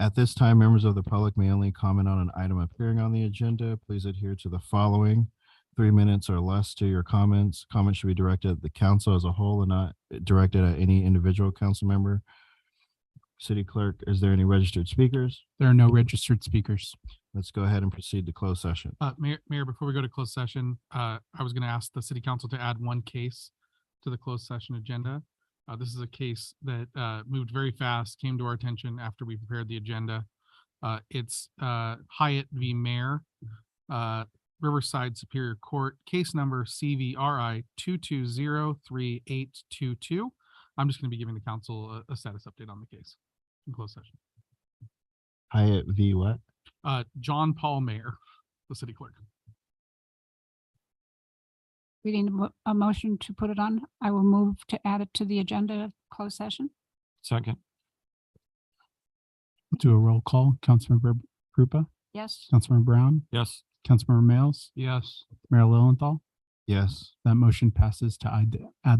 At this time, members of the public may only comment on an item appearing on the agenda. Please adhere to the following: 3 minutes or less to your comments. Comments should be directed at the council as a whole and not directed at any individual council member. City Clerk, is there any registered speakers? There are no registered speakers. Let's go ahead and proceed to closed session. Mayor, before we go to closed session, I was going to ask the city council to add one case to the closed session agenda. This is a case that moved very fast, came to our attention after we prepared the agenda. It's Hyatt v. Mayor, Riverside Superior Court, case number CVRI 2203822. I'm just going to be giving the council a status update on the case in closed session. Hyatt v. what? John Paul Mayer, the city clerk. We need a motion to put it on. I will move to add it to the agenda of closed session. Second. We'll do a roll call. Councilmember Krupa, Yes. Councilmember Brown, Yes. Councilmember Mails, Yes. Mayor Lilienthal. Yes. That motion passes to add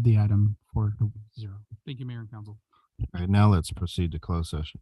the item 4-0. Thank you, Mayor and Council. All right, now let's proceed to closed session.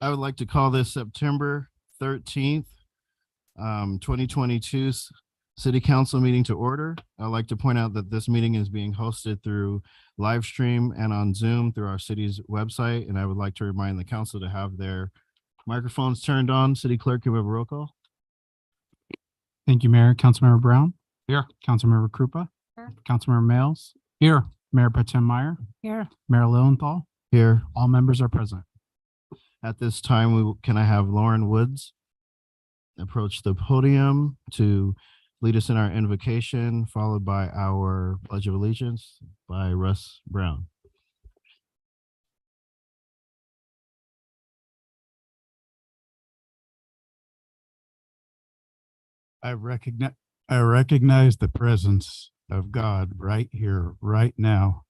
I would like to call this September 13th, 2022 City Council meeting to order. I'd like to point out that this meeting is being hosted through live stream and on Zoom through our city's website. And I would like to remind the council to have their microphones turned on. City Clerk, can we have a roll call? Thank you, Mayor. Councilmember Brown? Here. Councilmember Krupa? Here. Councilmember Mails? Here. Mayor Pro Tem Meyer? Here, Mayor Lowenthal? Here. All members are present. At this time, can I have Lauren Woods approach the podium to lead us in our invocation, followed by our Pledge of Allegiance by Russ Brown. I recognize the presence of God right here, right now.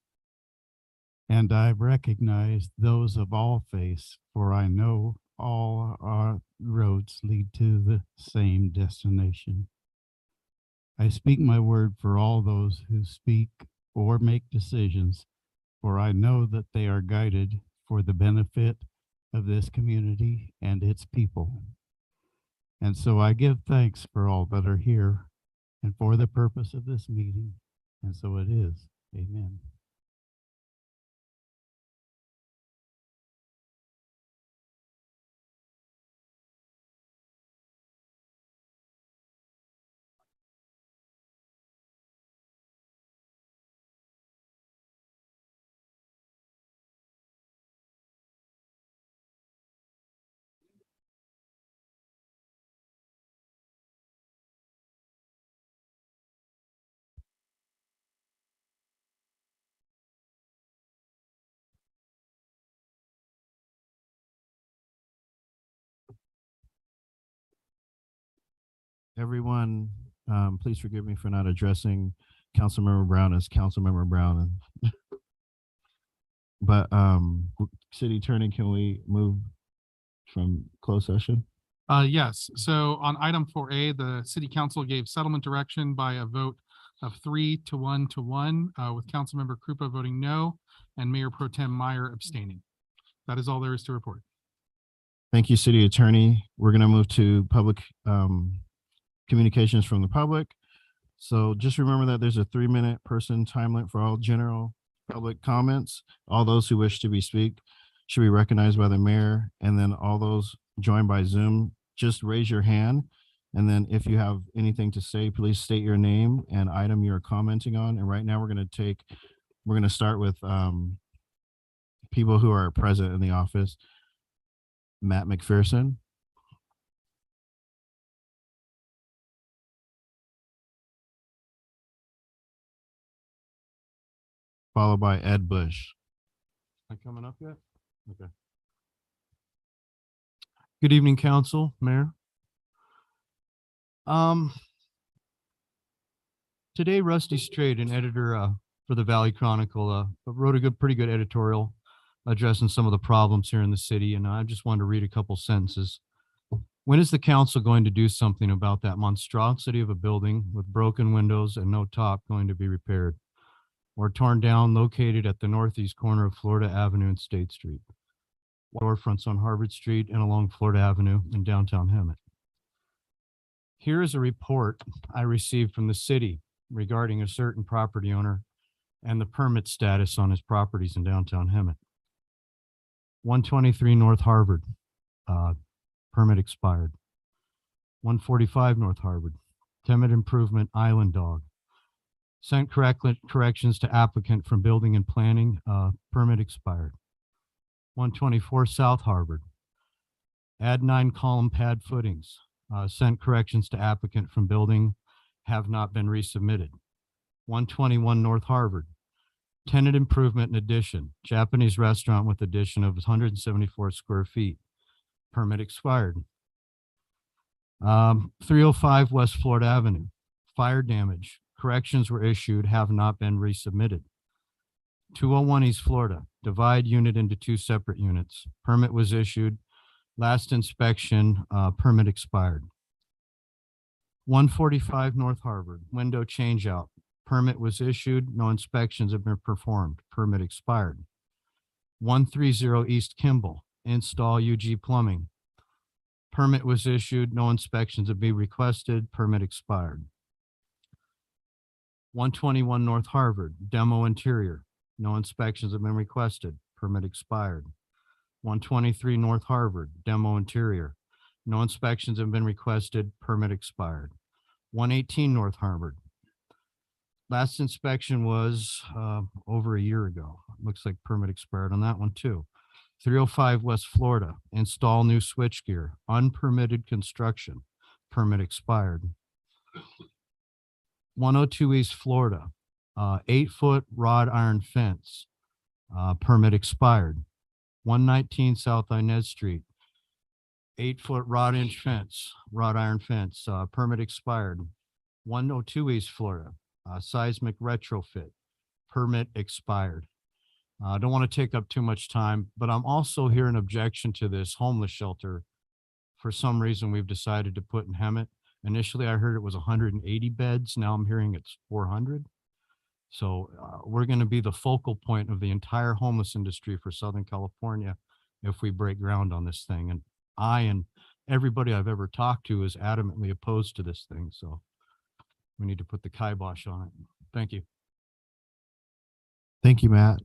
And I recognize those of all faiths, for I know all our roads lead to the same destination. I speak my word for all those who speak or make decisions, for I know that they are guided for the benefit of this community and its people. And so I give thanks for all that are here and for the purpose of this meeting. And so it is. Amen. Everyone, please forgive me for not addressing Councilmember Brown as Councilmember Brown. But City Attorney, can we move from closed session? Yes. So on item 4A, the city council gave settlement direction by a vote of 3-1, with Councilmember Krupa voting no and Mayor Pro Tem Meyer abstaining. That is all there is to report. Thank you, City Attorney. We're going to move to public communications from the public. So just remember that there's a 3-minute person time limit for all general public comments. All those who wish to speak should be recognized by the mayor. And then all those joined by Zoom, just raise your hand. And then if you have anything to say, please state your name and item you're commenting on. And right now we're going to start with people who are present in the office. Matt McPherson. Followed by Ed Bush. Am I coming up yet? Okay. Good evening, Council, Mayor. Today, Rusty Straight, an editor for the Valley Chronicle, wrote a pretty good editorial addressing some of the problems here in the city, and I just wanted to read a couple sentences. When is the council going to do something about that monstrosity of a building with broken windows and no top going to be repaired or torn down, located at the northeast corner of Florida Avenue and State Street? Storefronts on Harvard Street and along Florida Avenue in downtown Hemet. Here is a report I received from the city regarding a certain property owner and the permit status on his properties in downtown Hemet. 123 North Harvard, permit expired. 145 North Harvard, tenant improvement island dog. Sent corrections to applicant from building and planning, permit expired. 124 South Harvard, add 9 column pad footings. Sent corrections to applicant from building, have not been resubmitted. 121 North Harvard, tenant improvement and addition, Japanese restaurant with addition of 174 square feet, permit expired. 305 West Florida Avenue, fire damage, corrections were issued, have not been resubmitted. 201 East Florida, divide unit into 2 separate units, permit was issued, last inspection, permit expired. 145 North Harvard, window change out, permit was issued, no inspections have been performed, permit expired. 130 East Kimball, install UG plumbing. Permit was issued, no inspections have been requested, permit expired. 121 North Harvard, demo interior, no inspections have been requested, permit expired. 123 North Harvard, demo interior, no inspections have been requested, permit expired. 118 North Harvard. Last inspection was over a year ago. Looks like permit expired on that one too. 305 West Florida, install new switchgear, unpermitted construction, permit expired. 102 East Florida, 8-foot wrought iron fence, permit expired. 119 South Inez Street, 8-foot wrought iron fence, permit expired. 102 East Florida, seismic retrofit, permit expired. I don't want to take up too much time, but I'm also hearing objection to this homeless shelter. For some reason, we've decided to put in Hemet. Initially, I heard it was 180 beds. Now I'm hearing it's 400. So we're going to be the focal point of the entire homeless industry for Southern California if we break ground on this thing. And I and everybody I've ever talked to is adamantly opposed to this thing. So we need to put the kibosh on it. Thank you. Thank you, Matt.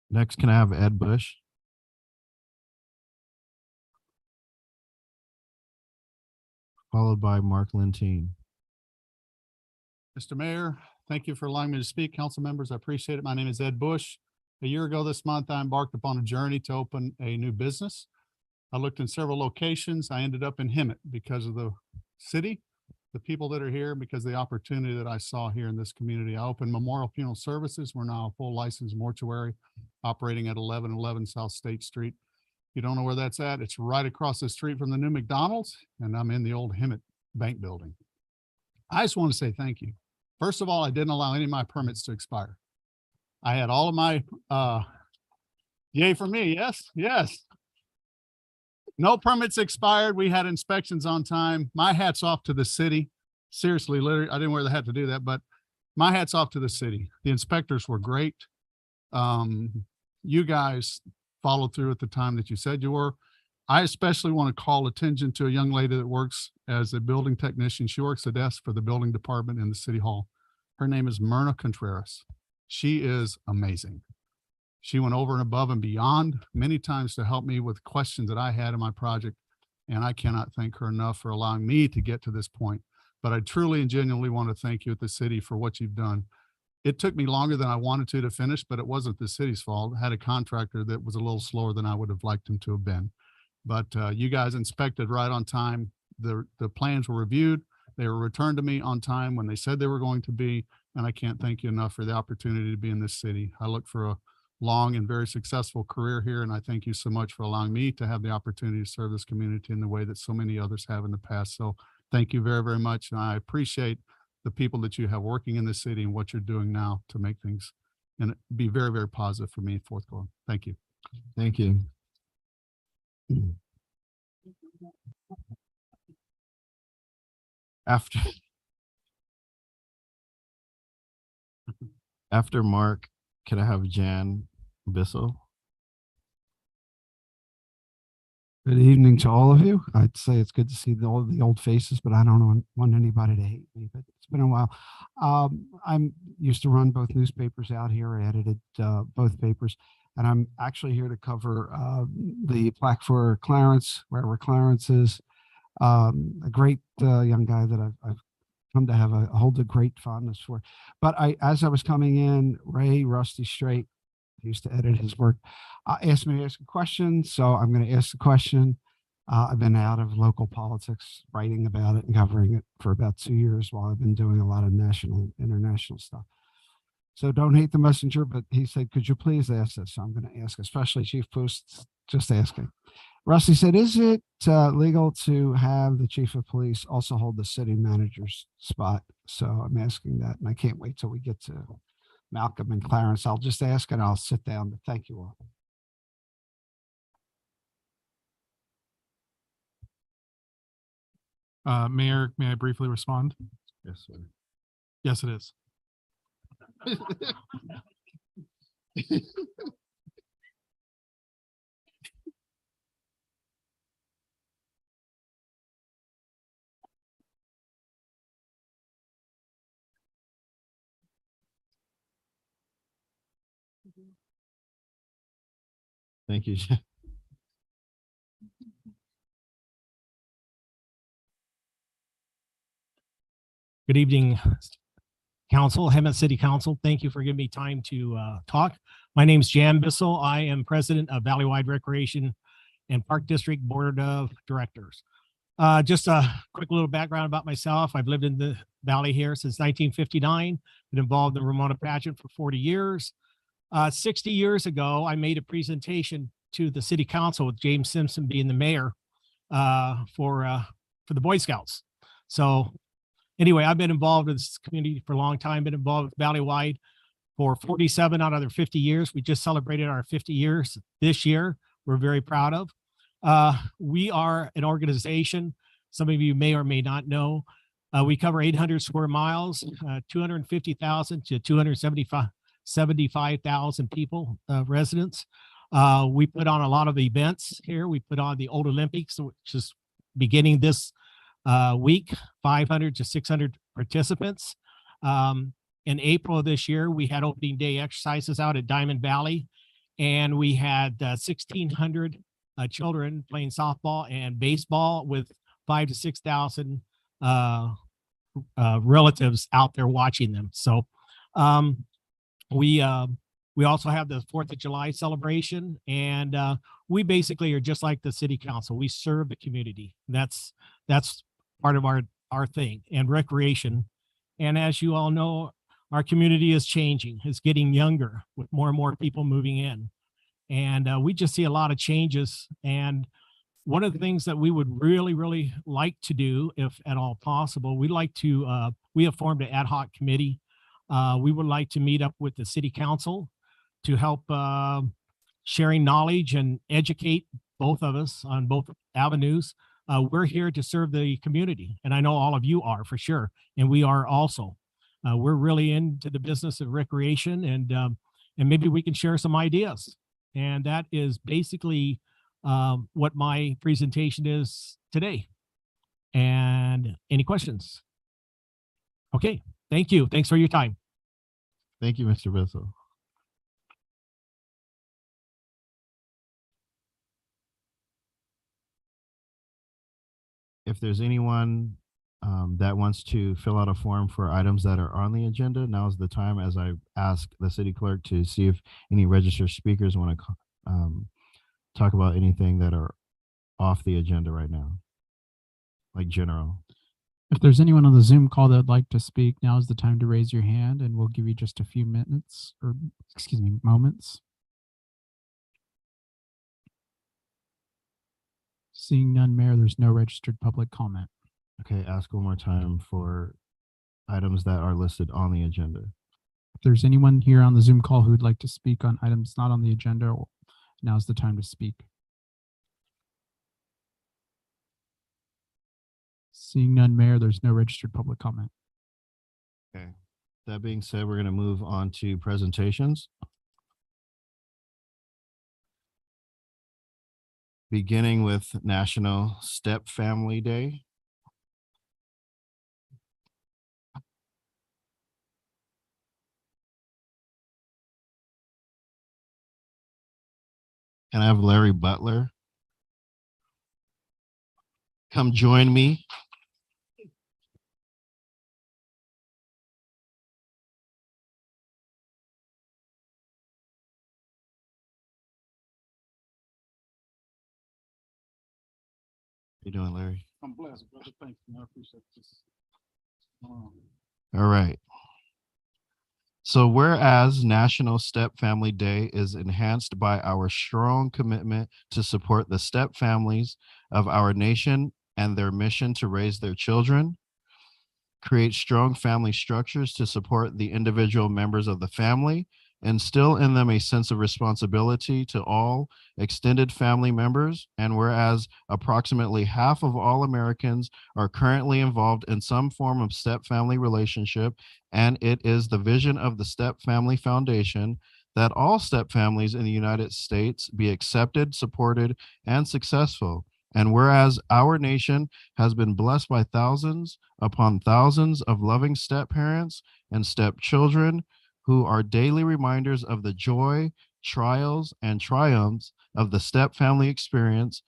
Next, can I have Ed Bush? Followed by Mark Lentine. Mr. Mayor, thank you for allowing me to speak. Council members, I appreciate it. My name is Ed Bush. A year ago this month, I embarked upon a journey to open a new business. I looked in several locations. I ended up in Hemet because of the city, the people that are here, because of the opportunity that I saw here in this community. I opened Memorial Funeral Services. We're now a full licensed mortuary operating at 1111 South State Street. You don't know where that's at? It's right across the street from the new McDonald's, and I'm in the old Hemet Bank building. I just want to say thank you. First of all, I didn't allow any of my permits to expire. I had all of my, yay for me, yes, yes. No permits expired. We had inspections on time. My hat's off to the city. Seriously, literally, I didn't wear the hat to do that, but my hat's off to the city. The inspectors were great. You guys followed through at the time that you said you were. I especially want to call attention to a young lady that works as a building technician. She works the desk for the building department in the city hall. Her name is Myrna Contreras. She is amazing. She went over and above and beyond many times to help me with questions that I had in my project. And I cannot thank her enough for allowing me to get to this point. But I truly and genuinely want to thank you at the city for what you've done. It took me longer than I wanted to finish, but it wasn't the city's fault. I had a contractor that was a little slower than I would have liked him to have been. But you guys inspected right on time. The plans were reviewed. They were returned to me on time when they said they were going to be. And I can't thank you enough for the opportunity to be in this city. I look for a long and very successful career here. And I thank you so much for allowing me to have the opportunity to serve this community in the way that so many others have in the past. So thank you very, very much. And I appreciate the people that you have working in the city and what you're doing now to make things and be very, very positive for me in Fourth Quarter. Thank you. Thank you. After Mark, can I have Jan Bissell? Good evening to all of you. I'd say it's good to see all the old faces, but I don't want anybody to hate me, but it's been a while. I'm used to run both newspapers out here. I edited both papers, and I'm actually here to cover the plaque for Clarence, wherever Clarence is. A great young guy that I've come to have hold a great fondness for. But as I was coming in, Ray Rusty Straight, I used to edit his work, asked me to ask a question. So I'm going to ask the question. I've been out of local politics, writing about it and covering it for about 2 years while I've been doing a lot of national and international stuff. So don't hate the messenger, but he said, could you please ask this? So I'm going to ask, especially Chief Post, just asking. Rusty said, is it legal to have the chief of police also hold the city manager's spot? So I'm asking that, and I can't wait till we get to Malcolm and Clarence. I'll just ask and I'll sit down, but thank you all. Mayor, may I briefly respond? Yes, sir. Yes, it is. Thank you. Good evening, Council, Hemet City Council. Thank you for giving me time to talk. My name is Jan Bissell. I am president of Valleywide Recreation and Park District Board of Directors. Just a quick little background about myself. I've lived in the Valley here since 1959, been involved in the Ramona pageant for 40 years. 60 years ago, I made a presentation to the City Council with James Simpson being the mayor for the Boy Scouts. So anyway, I've been involved in this community for a long time, been involved with Valleywide for 47 out of their 50 years. We just celebrated our 50 years this year. We're very proud of. We are an organization, some of you may or may not know. We cover 800 square miles, 250,000 to 275,000 people, residents. We put on a lot of events here. We put on the Old Olympics, which is beginning this week, 500 to 600 participants. In April of this year, we had opening day exercises out at Diamond Valley, and we had 1,600 children playing softball and baseball with 5,000 to 6,000 relatives out there watching them. So we also have the 4th of July celebration, and we basically are just like the City Council. We serve the community. That's part of our thing, and recreation. And as you all know, our community is changing. It's getting younger with more and more people moving in. And we just see a lot of changes. And one of the things that we would really like to do, if at all possible, we'd like to, we have formed an ad hoc committee. We would like to meet up with the City Council to help sharing knowledge and educate both of us on both avenues. We're here to serve the community, and I know all of you are for sure, and we are also. We're really into the business of recreation, and maybe we can share some ideas. And that is basically what my presentation is today. And any questions? Okay, thank you. Thanks for your time. Thank you, Mr. Bissell. If there's anyone that wants to fill out a form for items that are on the agenda, now's the time, as I ask the city clerk to see if any registered speakers want to talk about anything that are off the agenda right now, like general. If there's anyone on the Zoom call that would like to speak, now is the time to raise your hand, and we'll give you just a few minutes, or excuse me, moments. Seeing none, Mayor, there's no registered public comment. Okay, ask one more time for items that are listed on the agenda. If there's anyone here on the Zoom call who would like to speak on items not on the agenda, now's the time to speak. Seeing none, Mayor, there's no registered public comment. Okay, that being said, we're going to move on to presentations. Beginning with National Step Family Day. Can I have Larry Butler come join me? How you doing, Larry? I'm blessed, brother. Thank you. I appreciate this. All right. So whereas National Step Family Day is enhanced by our strong commitment to support the step families of our nation and their mission to raise their children, create strong family structures to support the individual members of the family, instill in them a sense of responsibility to all extended family members, and whereas approximately half of all Americans are currently involved in some form of step family relationship, and it is the vision of the Step Family Foundation that all step families in the United States be accepted, supported, and successful. And whereas our nation has been blessed by thousands upon thousands of loving step parents and step children who are daily reminders of the joy, trials, and triumphs of the step family experience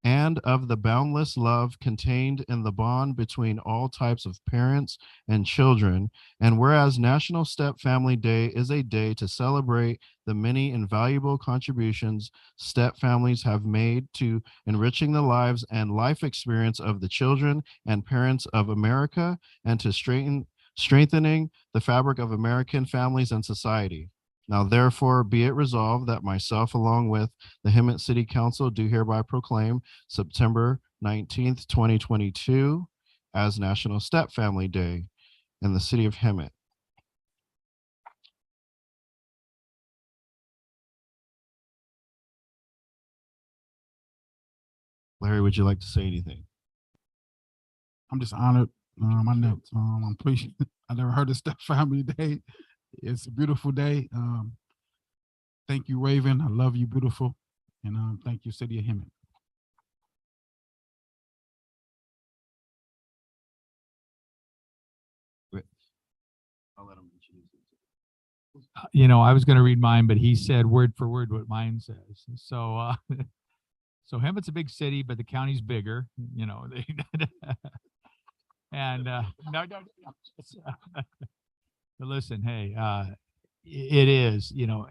and of the boundless love contained in the bond between all types of parents and children. And whereas National Step Family Day is a day to celebrate the many invaluable contributions step families have made to enriching the lives and life experience of the children and parents of America, and to strengthening the fabric of American families and society. Now, therefore, be it resolved that myself, along with the Hemet City Council, do hereby proclaim September 19th, 2022 as National Step Family Day in the city of Hemet. Larry, would you like to say anything? I'm just honored. I'm pleased. I never heard of Step Family Day. It's a beautiful day. Thank you, Raven. I love you, beautiful. And thank you, City of Hemet. I'll let him introduce it. You know, I was going to read mine, but he said word for word what mine says. So, so Hemet's a big city, but the county's bigger. You know, and no. But listen, hey, it is. You know,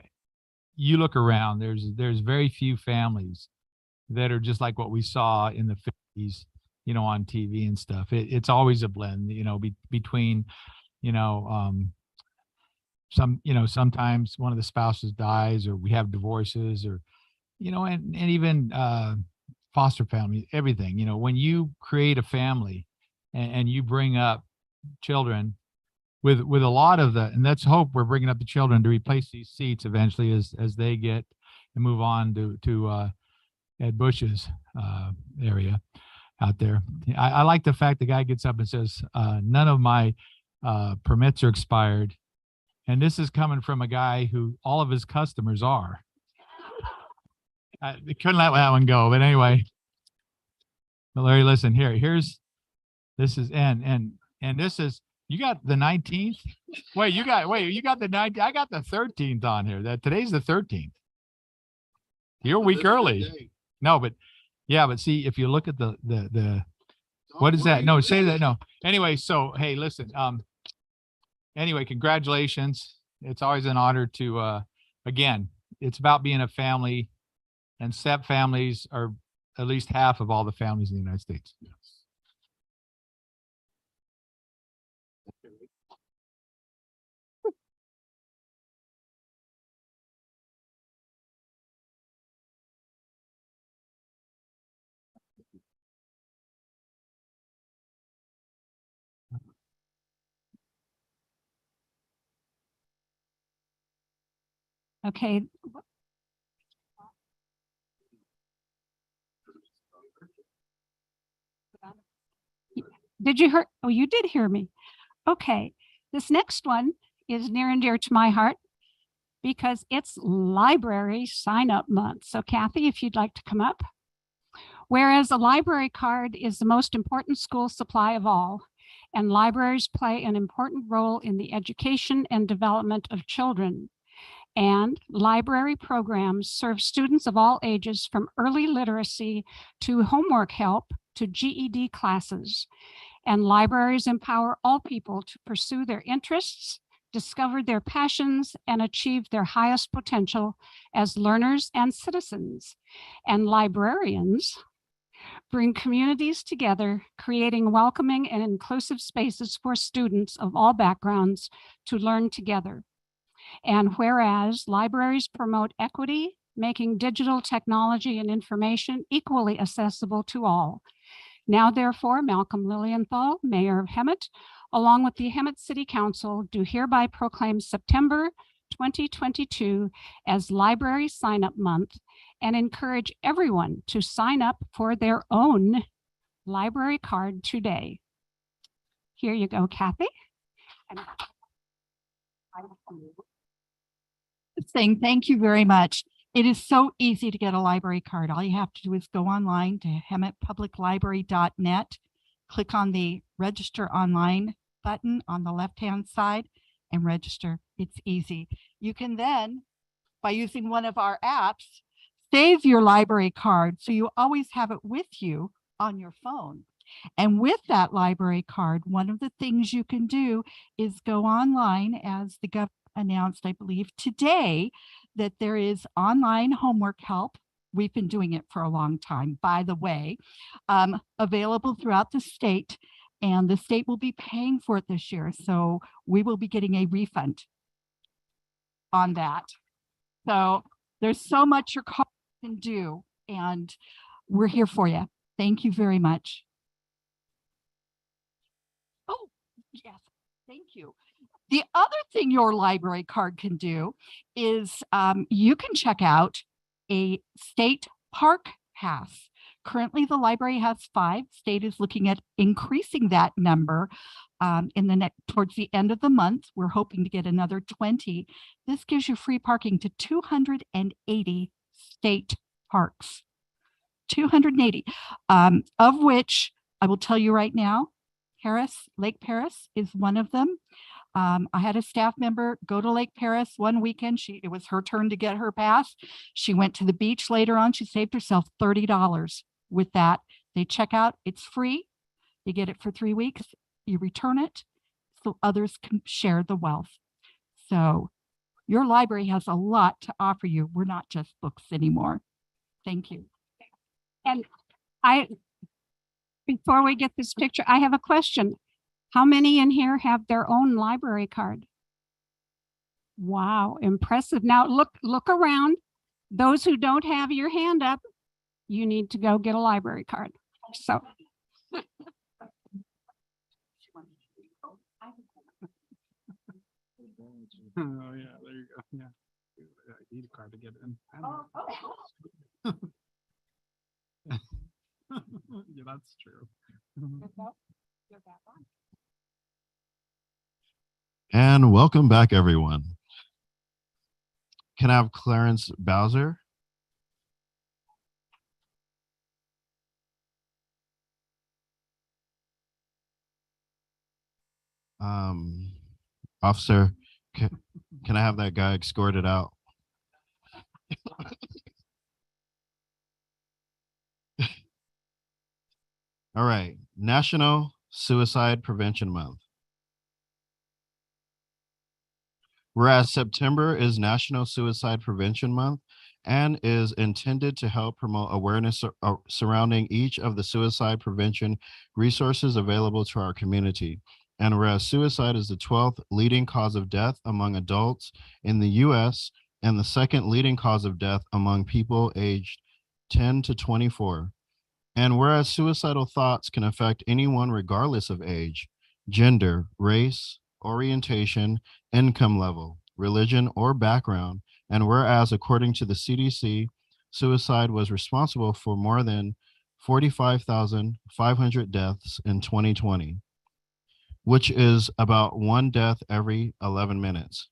you look around. There's very few families that are just like what we saw in the 50s. You know, on TV and stuff. It's always a blend. You know, between, you know, sometimes one of the spouses dies, or we have divorces, or, you know, and even foster family, everything. You know, when you create a family and you bring up children with a lot of and let's hope we're bringing up the children to replace these seats eventually as they get and move on to Ed Bush's area out there. I like the fact the guy gets up and says, none of my permits are expired. And this is coming from a guy who all of his customers are. I couldn't let that one go, but anyway. But Larry, listen, this is you got the 19th. You got the 19th. I got the 13th on here. Today's the 13th. You're a week early. No, but yeah, but see, if you look at the what is that? No, say that. No. Anyway, so hey, listen. Anyway, congratulations. It's always an honor to again, it's about being a family, and step families are at least half of all the families in the United States. Okay. Did you hear? Oh, you did hear me. Okay. This next one is near and dear to my heart because it's library sign-up month. So Kathy, if you'd like to come up. Whereas a library card is the most important school supply of all, and libraries play an important role in the education and development of children. And library programs serve students of all ages from early literacy to homework help to GED classes. And libraries empower all people to pursue their interests, discover their passions, and achieve their highest potential as learners and citizens. And librarians bring communities together, creating welcoming and inclusive spaces for students of all backgrounds to learn together. And whereas libraries promote equity, making digital technology and information equally accessible to all. Now, therefore, Malcolm Lilienthal, Mayor of Hemet, along with the Hemet City Council, do hereby proclaim September 2022 as Library Sign-Up Month and encourage everyone to sign up for their own library card today. Here you go, Kathy. Saying thank you very much. It is so easy to get a library card. All you have to do is go online to hemetpubliclibrary.net, click on the register online button on the left-hand side, and register. It's easy. You can then, by using one of our apps, save your library card so you always have it with you on your phone. And with that library card, one of the things you can do is go online, as the governor announced, I believe today, that there is online homework help. We've been doing it for a long time, by the way, available throughout the state, and the state will be paying for it this year. So we will be getting a refund on that. So there's so much your college can do, and we're here for you. Thank you very much. Oh, yes, thank you. The other thing your library card can do is you can check out a state park pass. Currently, the library has 5. State is looking at increasing that number in the next towards the end of the month. We're hoping to get another 20. This gives you free parking to 280 state parks. 280, of which I will tell you right now, Lake Paris is one of them. I had a staff member go to Lake Paris one weekend. It was her turn to get her pass. She went to the beach later on. She saved herself $30 with that. They check out, it's free. You get it for 3 weeks. You return it so others can share the wealth. So your library has a lot to offer you. We're not just books anymore. Thank you. And before we get this picture, I have a question. How many in here have their own library card? Wow, impressive. Now look around. Those who don't have your hand up, you need to go get a library card. So. Oh yeah, there you go. Yeah. I need a card to get in. Yeah, that's true. And welcome back, everyone. Can I have Clarence Bowser? Officer, can I have that guy escorted out? All right, National Suicide Prevention Month. Whereas September is National Suicide Prevention Month and is intended to help promote awareness surrounding each of the suicide prevention resources available to our community. And whereas suicide is the 12th leading cause of death among adults in the US and the 2nd leading cause of death among people aged 10 to 24. And whereas suicidal thoughts can affect anyone regardless of age, gender, race, orientation, income level, religion, or background, and whereas according to the CDC, suicide was responsible for more than 45,500 deaths in 2020, which is about 1 death every 11 minutes.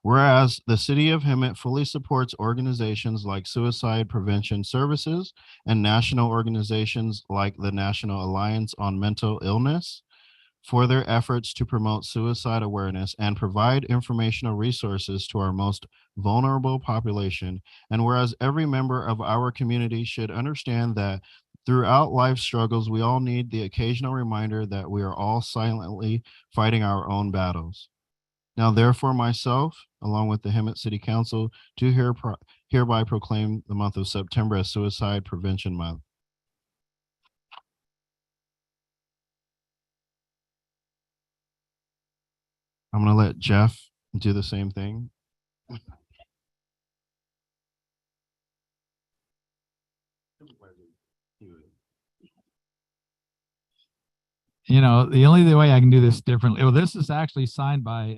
Whereas the city of Hemet fully supports organizations like Suicide Prevention Services and national organizations like the National Alliance on Mental Illness for their efforts to promote suicide awareness and provide informational resources to our most vulnerable population. And whereas every member of our community should understand that throughout life struggles, we all need the occasional reminder that we are all silently fighting our own battles. Now, therefore, myself, along with the Hemet City Council, do hereby proclaim the month of September as Suicide Prevention Month. I'm going to let Jeff do the same thing. You know, the only way I can do this differently, well, this is actually signed by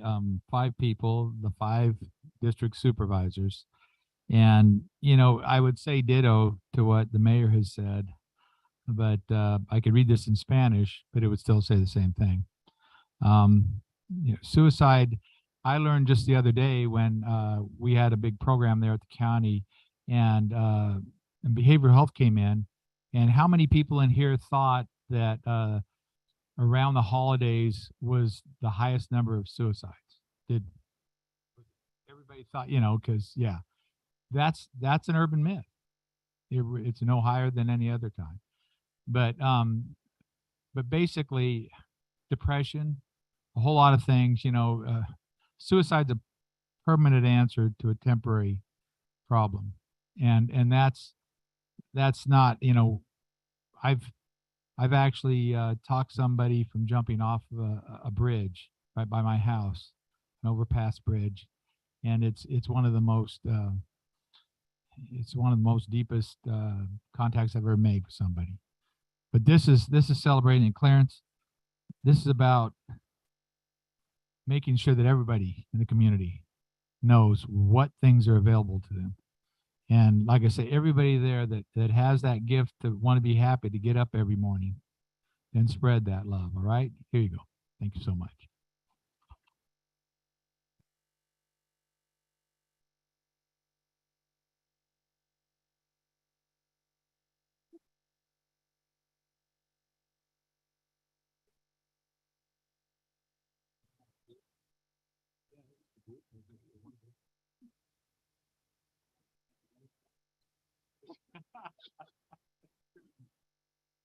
5 people, the 5 district supervisors. And, you know, I would say ditto to what the mayor has said, but I could read this in Spanish, but it would still say the same thing. You know, suicide, I learned just the other day when we had a big program there at the county, and behavioral health came in, and how many people in here thought that around the holidays was the highest number of suicides. Did everybody thought, because yeah, that's an urban myth. It's no higher than any other time. But basically depression, a whole lot of things, suicide's a permanent answer to a temporary problem. And that's not, I've actually talked somebody from jumping off of a bridge right by my house, an overpass bridge. And it's one of the most, deepest contacts I've ever made with somebody. But this is celebrating Clarence. This is about making sure that everybody in the community knows what things are available to them. And like I say, everybody there that has that gift to want to be happy to get up every morning, then spread that love. All right, here you go. Thank you so much.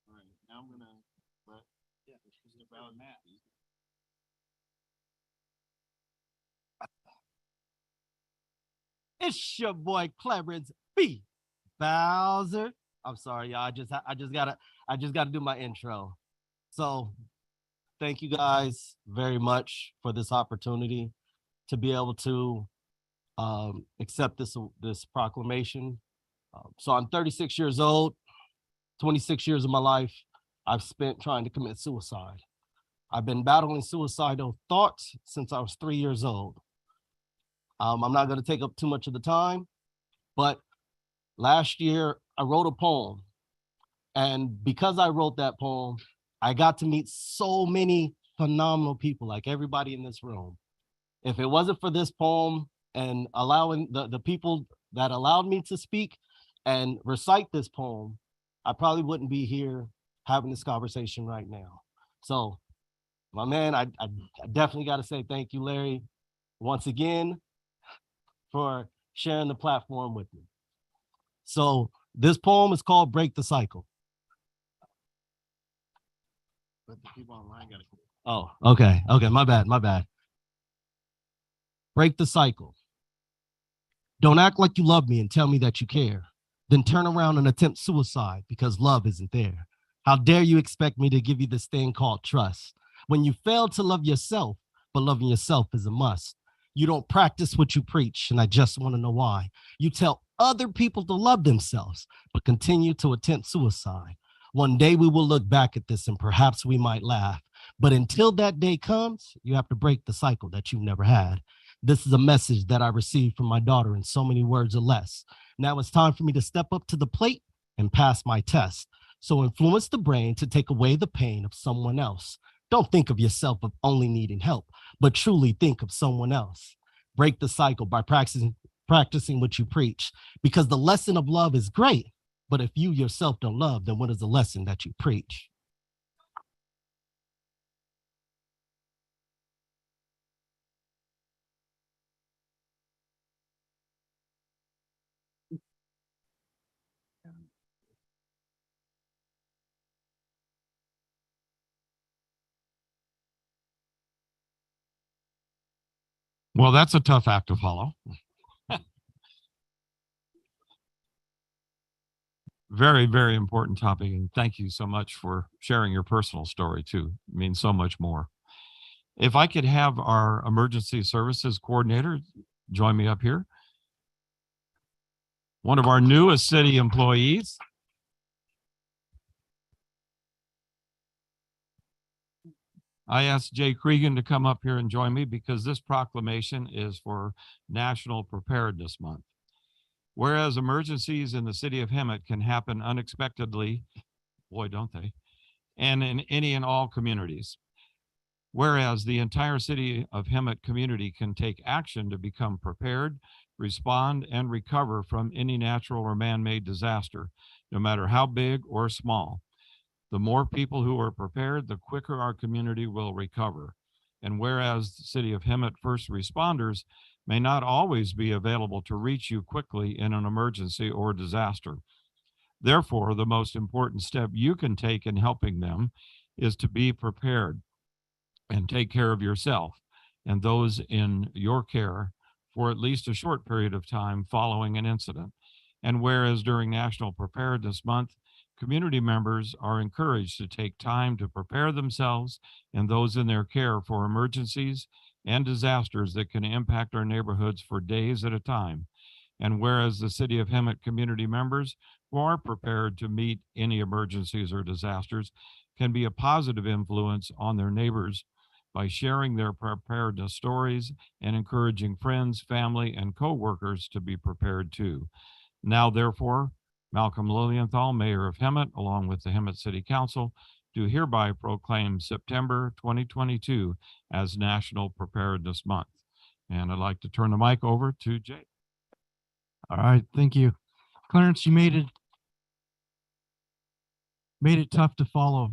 All right, now I'm gonna let Mr. Bowden speak. It's your boy Clarence B. Bowser. I'm sorry, y'all. I just gotta do my intro. So thank you guys very much for this opportunity to be able to accept this proclamation. So I'm 36 years old. 26 years of my life I've spent trying to commit suicide. I've been battling suicidal thoughts since I was 3 years old. I'm not going to take up too much of the time, but last year I wrote a poem. And because I wrote that poem, I got to meet so many phenomenal people, like everybody in this room. If it wasn't for this poem and allowing the people that allowed me to speak and recite this poem, I probably wouldn't be here having this conversation right now. So, my man, I definitely got to say thank you, Larry, once again, for sharing the platform with me. So, this poem is called Break the Cycle. But the people online got to. Oh, okay, my bad. Break the cycle. Don't act like you love me and tell me that you care. Then turn around and attempt suicide because love isn't there. How dare you expect me to give you this thing called trust when you fail to love yourself, but loving yourself is a must. You don't practice what you preach, and I just want to know why. You tell other people to love themselves, but continue to attempt suicide. One day we will look back at this and perhaps we might laugh. But until that day comes, you have to break the cycle that you've never had. This is a message that I received from my daughter in so many words or less. Now it's time for me to step up to the plate and pass my test. So influence the brain to take away the pain of someone else. Don't think of yourself of only needing help, but truly think of someone else. Break the cycle by practicing what you preach, because the lesson of love is great, but if you yourself don't love, then what is the lesson that you preach? Well, that's a tough act to follow. Very, very important topic. And thank you so much for sharing your personal story too. It means so much more. If I could have our emergency services coordinator join me up here. One of our newest city employees. I asked Jay Cregan to come up here and join me because this proclamation is for National Preparedness Month. Whereas emergencies in the city of Hemet can happen unexpectedly, boy, don't they, and in any and all communities. Whereas the entire city of Hemet community can take action to become prepared, respond, and recover from any natural or man-made disaster, no matter how big or small. The more people who are prepared, the quicker our community will recover. And whereas the City of Hemet first responders may not always be available to reach you quickly in an emergency or disaster. Therefore, the most important step you can take in helping them is to be prepared and take care of yourself and those in your care for at least a short period of time following an incident. And whereas during National Preparedness Month, community members are encouraged to take time to prepare themselves and those in their care for emergencies and disasters that can impact our neighborhoods for days at a time. And whereas the City of Hemet community members who are prepared to meet any emergencies or disasters can be a positive influence on their neighbors by sharing their preparedness stories and encouraging friends, family, and co-workers to be prepared too. Now, therefore, Malcolm Lilienthal, Mayor of Hemet, along with the Hemet City Council, do hereby proclaim September 2022 as National Preparedness Month. And I'd like to turn the mic over to Jay. All right, thank you. Clarence, you made it tough to follow.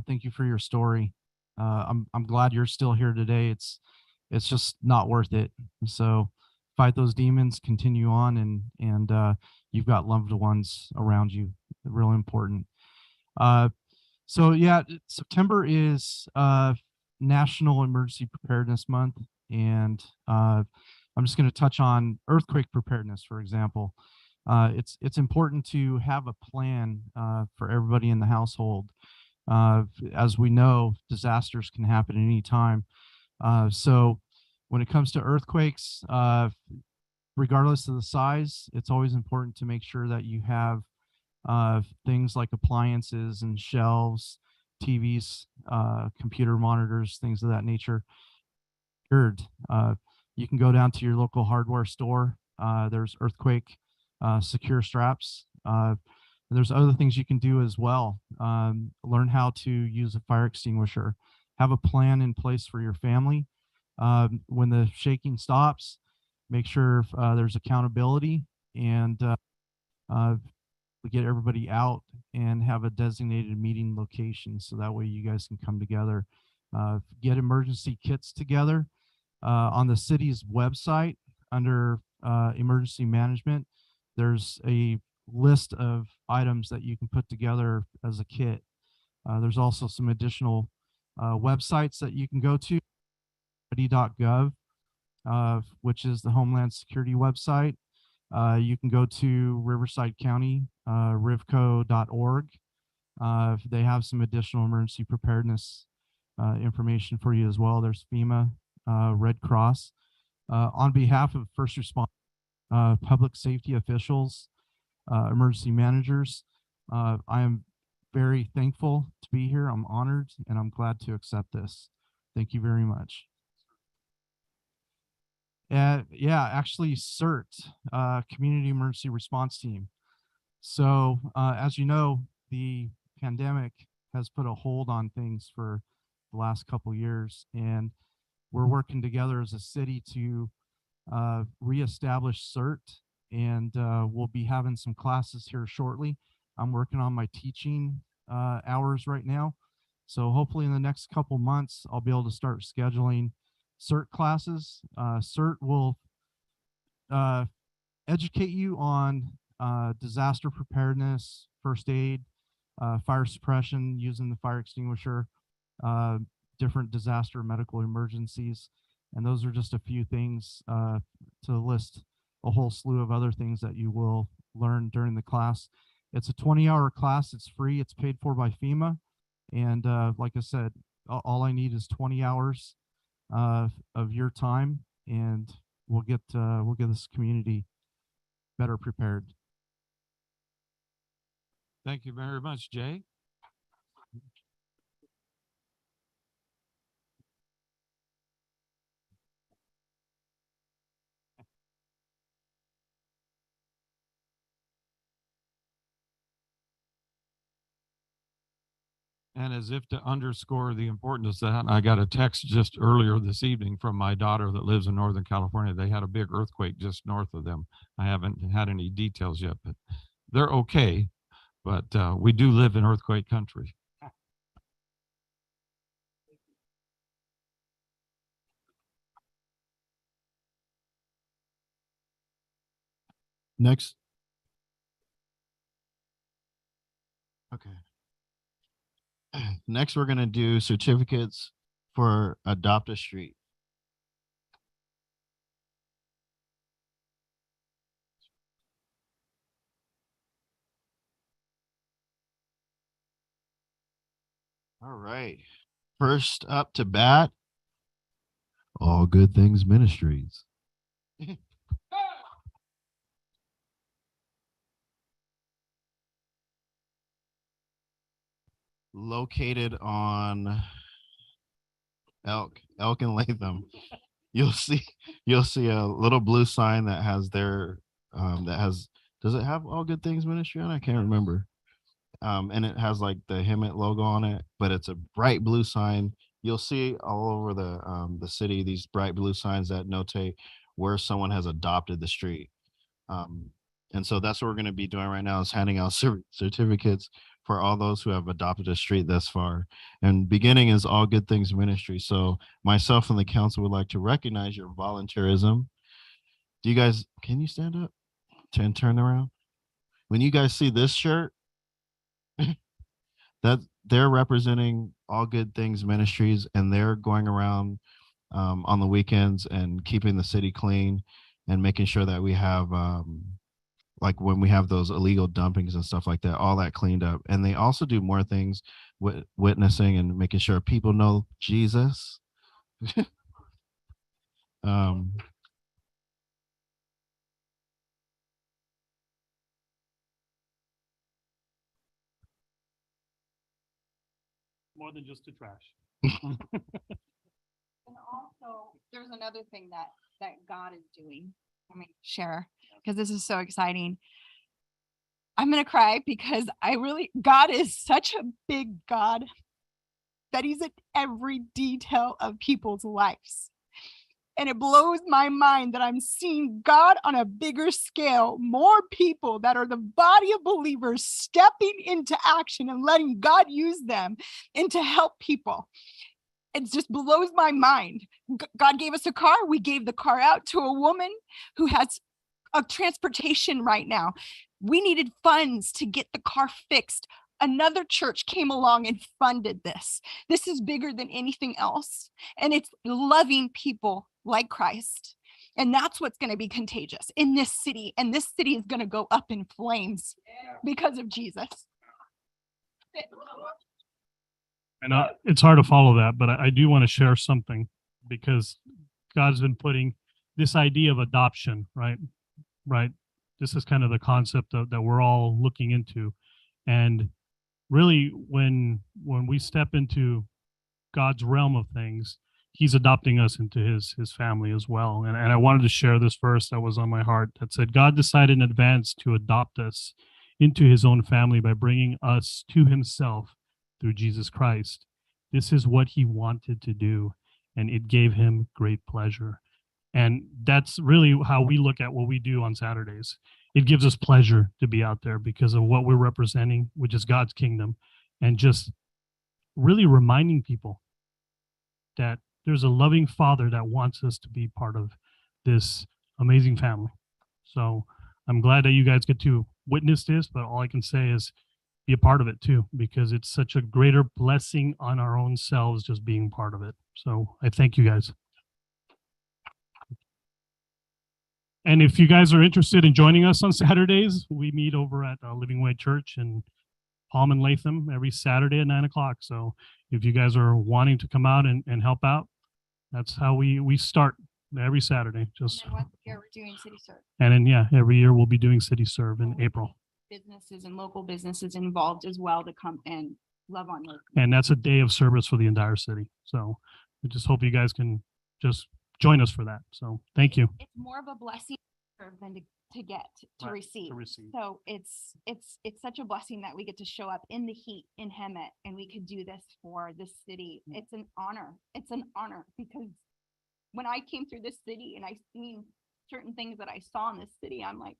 Thank you for your story. I'm glad you're still here today. It's just not worth it. So fight those demons, continue on, and you've got loved ones around you. Really important. So yeah, September is National Emergency Preparedness Month, and I'm just going to touch on earthquake preparedness, for example. It's important to have a plan for everybody in the household. As we know, disasters can happen at any time. So when it comes to earthquakes, regardless of the size, it's always important to make sure that you have things like appliances and shelves, TVs, computer monitors, things of that nature. You can go down to your local hardware store. There's earthquake secure straps. There's other things you can do as well. Learn how to use a fire extinguisher. Have a plan in place for your family. When the shaking stops, make sure there's accountability, and get everybody out and have a designated meeting location so that way you guys can come together. Get emergency kits together. On the city's website under emergency management, there's a list of items that you can put together as a kit. There's also some additional websites that you can go to, ready.gov, which is the Homeland Security website. You can go to Riverside County, rivco.org. They have some additional emergency preparedness information for you as well. There's FEMA, Red Cross. On behalf of first responders, public safety officials, emergency managers, I am very thankful to be here. I'm honored and I'm glad to accept this. Thank you very much. Yeah, actually CERT, Community Emergency Response Team. So as you know, the pandemic has put a hold on things for the last couple years, and we're working together as a city to reestablish CERT, and we'll be having some classes here shortly. I'm working on my teaching hours right now. So hopefully in the next couple months, I'll be able to start scheduling CERT classes. CERT will educate you on disaster preparedness, first aid, fire suppression using the fire extinguisher, different disaster medical emergencies. And those are just a few things to list a whole slew of other things that you will learn during the class. It's a 20-hour class. It's free. It's paid for by FEMA. And like I said, all I need is 20 hours of your time, and we'll get this community better prepared. Thank you very much, Jay. And as if to underscore the importance of that, I got a text just earlier this evening from my daughter that lives in Northern California. They had a big earthquake just north of them. I haven't had any details yet, but they're okay. But we do live in earthquake country. Next. Okay. Next, we're gonna do certificates for Adopt a Street. All right. First up to bat, All Good Things Ministries. Located on Elk and Latham. You'll see a little blue sign that has their does it have All Good Things Ministry on it? I can't remember. And it has like the Hemet logo on it, but it's a bright blue sign. You'll see all over the city these bright blue signs that notate where someone has adopted the street. And so that's what we're going to be doing right now, is handing out certificates for all those who have adopted a street thus far. And beginning is All Good Things Ministry. So myself and the council would like to recognize your volunteerism. Do you guys, can you stand up and turn around? When you guys see this shirt, that they're representing All Good Things Ministries, and they're going around on the weekends and keeping the city clean and making sure that we have like when we have those illegal dumpings and stuff like that, all that cleaned up. And they also do more things with witnessing and making sure people know Jesus. More than just the trash. And also, there's another thing that God is doing. Let me share, because this is so exciting. I'm gonna cry because God is such a big God that he's in every detail of people's lives. And it blows my mind that I'm seeing God on a bigger scale, more people that are the body of believers stepping into action and letting God use them and to help people. It just blows my mind. God gave us a car. We gave the car out to a woman who has a transportation right now. We needed funds to get the car fixed. Another church came along and funded this. This is bigger than anything else. And it's loving people like Christ. And that's what's going to be contagious in this city. And this city is going to go up in flames because of Jesus. And it's hard to follow that, but I do want to share something, because God's been putting this idea of adoption, right? This is kind of the concept that we're all looking into. And really, when we step into God's realm of things, he's adopting us into his family as well. And I wanted to share this verse that was on my heart that said, God decided in advance to adopt us into his own family by bringing us to himself through Jesus Christ. This is what he wanted to do, and it gave him great pleasure. And that's really how we look at what we do on Saturdays. It gives us pleasure to be out there because of what we're representing, which is God's kingdom, and just really reminding people that there's a loving Father that wants us to be part of this amazing family. So I'm glad that you guys get to witness this, but all I can say is be a part of it too, because it's such a greater blessing on our own selves just being part of it. So I thank you guys. And if you guys are interested in joining us on Saturdays, we meet over at Living Way Church in Palm and Latham every Saturday at 9:00. So if you guys are wanting to come out and help out, that's how we start every Saturday. Just And then once a year, we're doing City Serve. And then, every year we'll be doing City Serve in April. Businesses and local businesses involved as well to come and love on those. And that's a day of service for the entire city. So we just hope you guys can just join us for that. So thank you. It's more of a blessing than to get to Right, receive. to receive. So it's such a blessing that we get to show up in the heat in Hemet, and we could do this for this city. It's an honor. It's an honor, because when I came through this city and I seen certain things that I saw in this city, I'm like,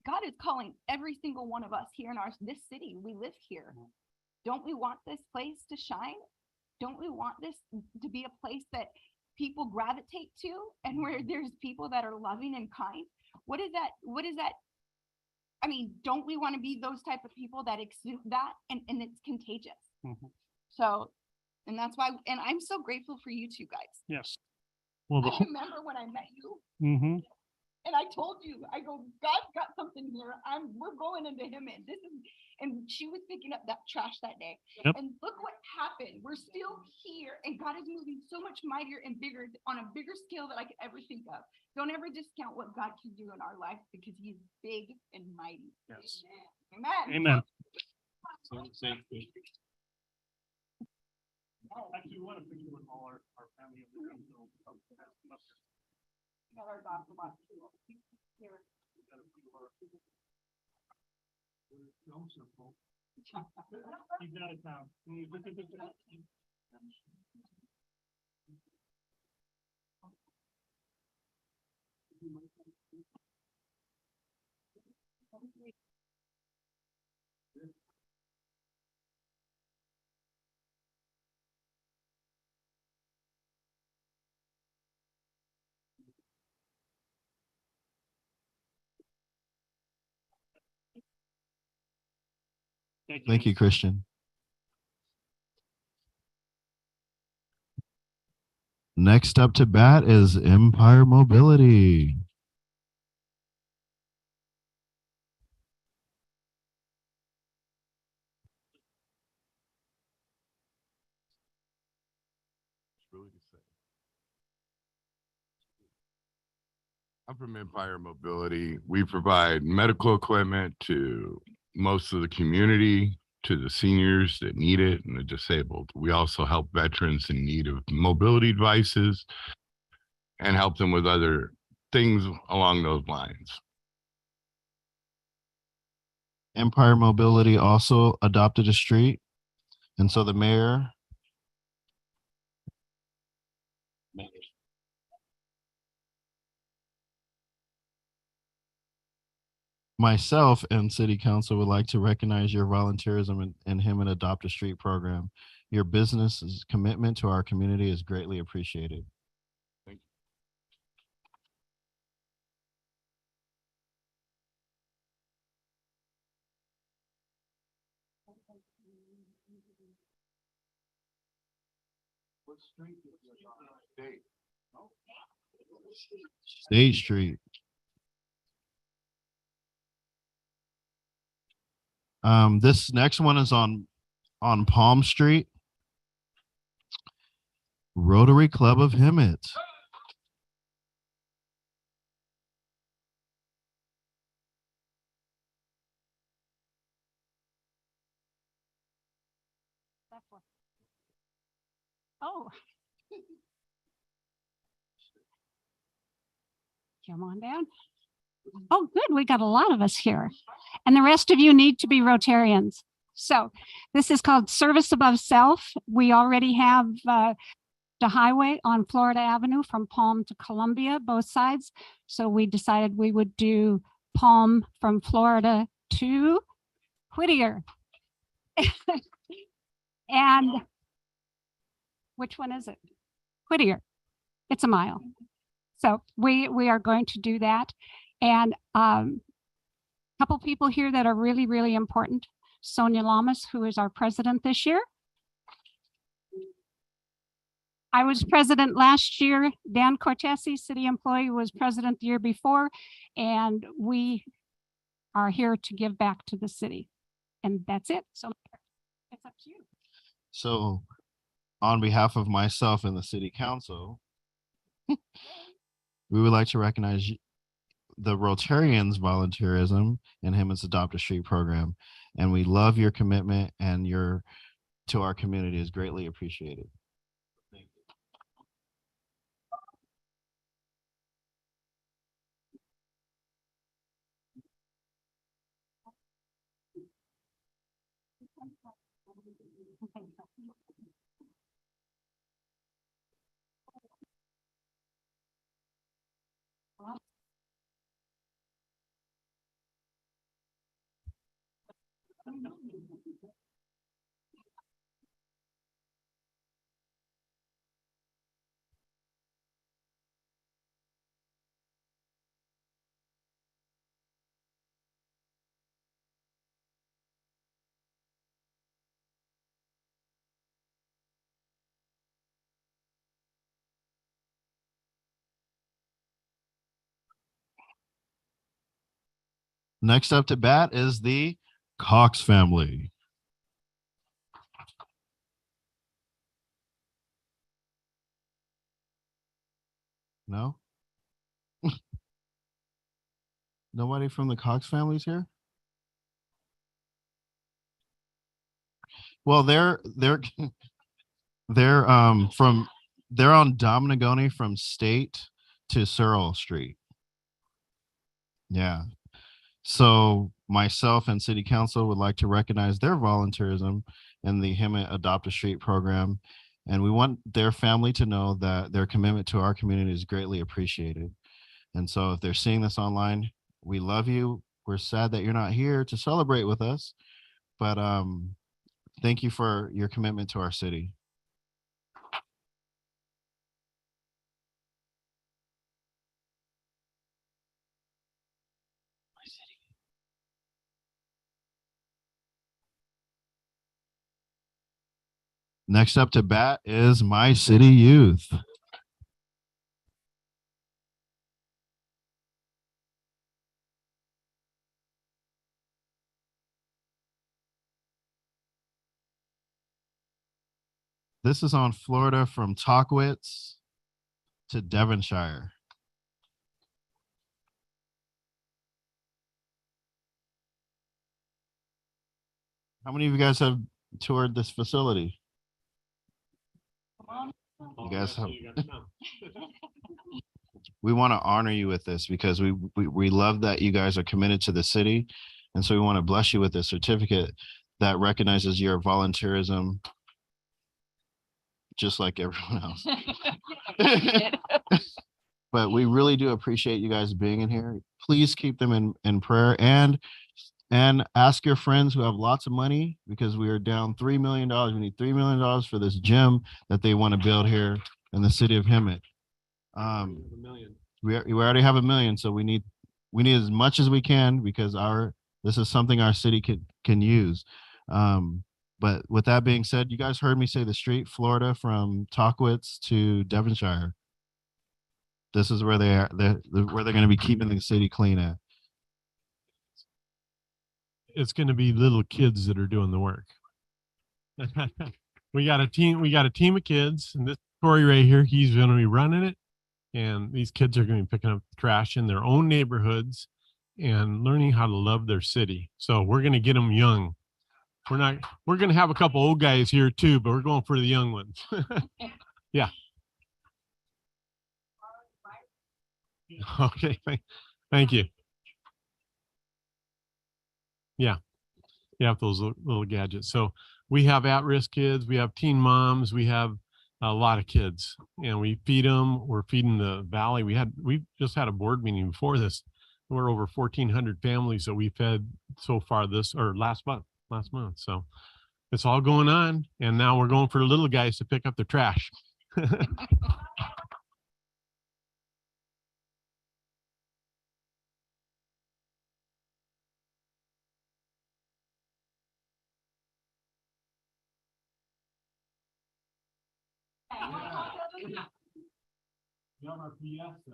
God is calling every single one of us here in this city. We live here. Don't we want this place to shine? Don't we want this to be a place that people gravitate to, and where there's people that are loving and kind? What is that? What is that? I mean, don't we want to be those type of people that exude that and it's contagious? So, and that's why, and I'm so grateful for you two guys. Yes. Well, the I whole, remember when I met you mm-hmm. and I told you, I go, God's got something here. We're going into him and this is, and she was picking up that trash that day. Yep. And look what happened. We're still here and God is moving so much mightier and bigger on a bigger scale that I could ever think of. Don't ever discount what God can do in our life because he's big and mighty. Yes. Amen. Amen. Actually, we want to picture with all our family. Got our doctor box too. Here. He's out of town. Thank you, Christian. Next up to bat is Empire Mobility. I'm from Empire Mobility. We provide medical equipment to most of the community, to the seniors that need it, and the disabled. We also help veterans in need of mobility devices and help them with other things along those lines. Empire Mobility also adopted a street. And so the mayor myself and city council would like to recognize your volunteerism in him and Adopt a Street program. Your business's commitment to our community is greatly appreciated. Thank you. State Street. This next one is on Palm Street. Rotary Club of Hemet. Oh. Come on down. Oh, good. We got a lot of us here. And the rest of you need to be Rotarians. So this is called Service Above Self. We already have the highway on Florida Avenue from Palm to Columbia, both sides. So we decided we would do Palm from Florida to Whittier. And which one is it? Whittier. It's a mile. So we are going to do that. And a couple people here that are really, really important. Sonia Lamas, who is our president this year. I was president last year. Dan Cortese, city employee, was president the year before. And we are here to give back to the city. And that's it. So it's up to you. So on behalf of myself and the city council, we would like to recognize the Rotarians' volunteerism in Hemet's Adopt a Street program. And we love your commitment and your to our community is greatly appreciated. Thank you. Next up to bat is the Cox family. No? Nobody from the Cox family's here? Well, they're they're on Dominagoni from State to Searle Street. Yeah. So myself and city council would like to recognize their volunteerism in the Hemet Adopt a Street program. And we want their family to know that their commitment to our community is greatly appreciated. And so if they're seeing this online, we love you. We're sad that you're not here to celebrate with us, but thank you for your commitment to our city. Next up to bat is My City Youth. This is on Florida from Tockwitz to Devonshire. How many of you guys have toured this facility? You guys have. We want to honor you with this because we love that you guys are committed to the city. And so we want to bless you with a certificate that recognizes your volunteerism, just like everyone else. But we really do appreciate you guys being in here. Please keep them in prayer and ask your friends who have lots of money, because we are down $3 million. We need $3 million for this gym that they want to build here in the city of Hemet. We already have $1 million, so we need as much as we can, because this is something our city can use. But with that being said, you guys heard me say the street, Florida from Tockwitz to Devonshire. This is where they're going to be keeping the city clean at. It's going to be little kids that are doing the work. We got a team of kids, and this Corey right here, he's going to be running it. And these kids are going to be picking up trash in their own neighborhoods and learning how to love their city. So we're going to get them young. We're going to have a couple old guys here too, but we're going for the young ones. Yeah. Okay. Thank you. Yeah. You have those little gadgets. So we have at-risk kids, we have teen moms, we have a lot of kids, and we feed them. We're feeding the valley. We just had a board meeting before this. We're over 1,400 families that we fed so far last month. So it's all going on. And now we're going for the little guys to pick up the trash.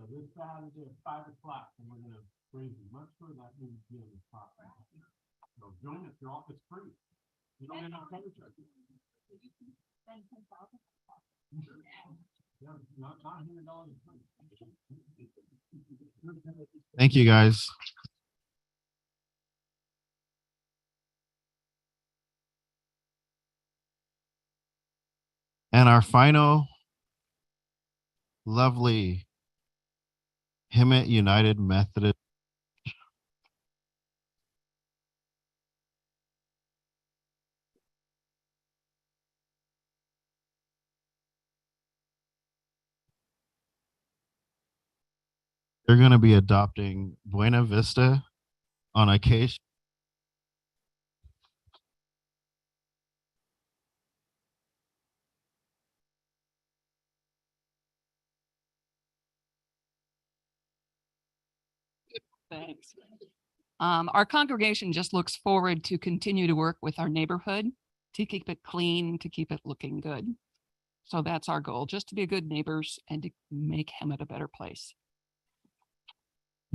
This Saturday at 5 o'clock, and we're going to raise as much for that new deal as possible. So join us. It's free. You don't end up cover charges. Not $100. Thank you, guys. And our final lovely Hemet United Methodist. They're going to be adopting Buena Vista on Acacia. Thanks. Our congregation just looks forward to continue to work with our neighborhood to keep it clean, to keep it looking good. So that's our goal, just to be good neighbors and to make Hemet a better place.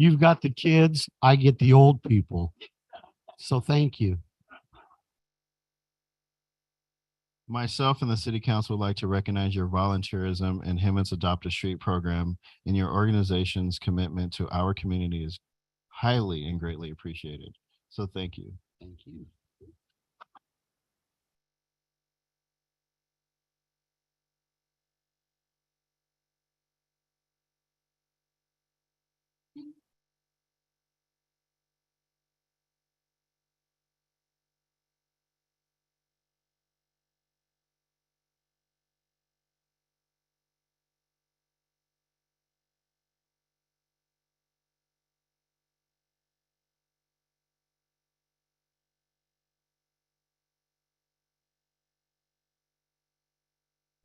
You've got the kids, I get the old people. So thank you. Myself and the city council would like to recognize your volunteerism and Hemmett's Adopt a Street program, and your organization's commitment to our community is highly and greatly appreciated. So thank you. Thank you.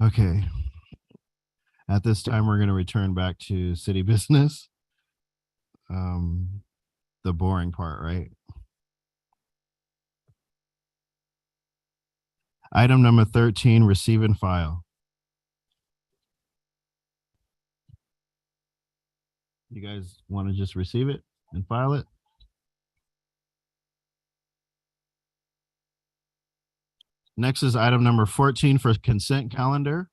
Okay. At this time, we're going to return back to city business. The boring part, right? Item number 13, receive and file. You guys want to just receive it and file it? Next is item number 14 for consent calendar.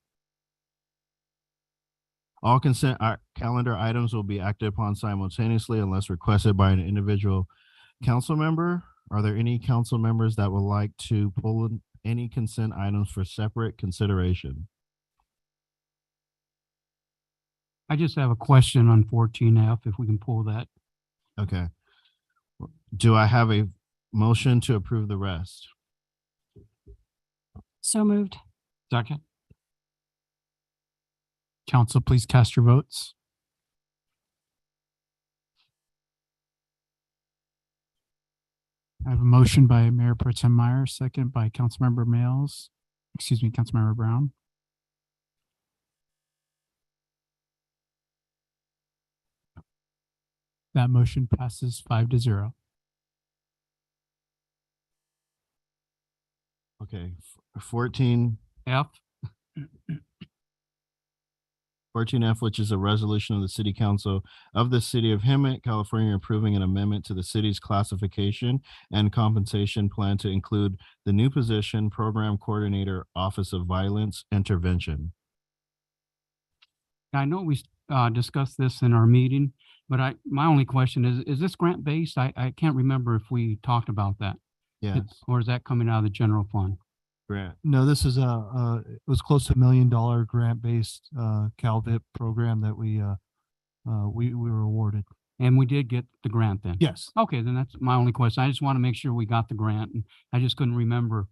All consent calendar items will be acted upon simultaneously unless requested by an individual council member. Are there any council members that would like to pull in any consent items for separate consideration? I just have a question on 14F, if we can pull that. Okay. Do I have a motion to approve the rest? So moved. Second. Council, please cast your votes. I have a motion by Mayor Pro Tem Meyer, second by Councilmember Councilmember Brown. That motion passes 5-0. Okay, 14F. 14F, which is a resolution of the City Council of the City of Hemet, California, approving an amendment to the city's classification and compensation plan to include the new position, Program Coordinator, Office of Violence Intervention. I know we discussed this in our meeting, but my only question is this grant based? I can't remember if we talked about that. Yes. Or is that coming out of the general fund? Grant. No, this is it was close to $1 million grant-based CalVIP program that we were awarded. And we did get the grant then? Yes. Okay, then that's my only question. I just want to make sure we got the grant, and I just couldn't remember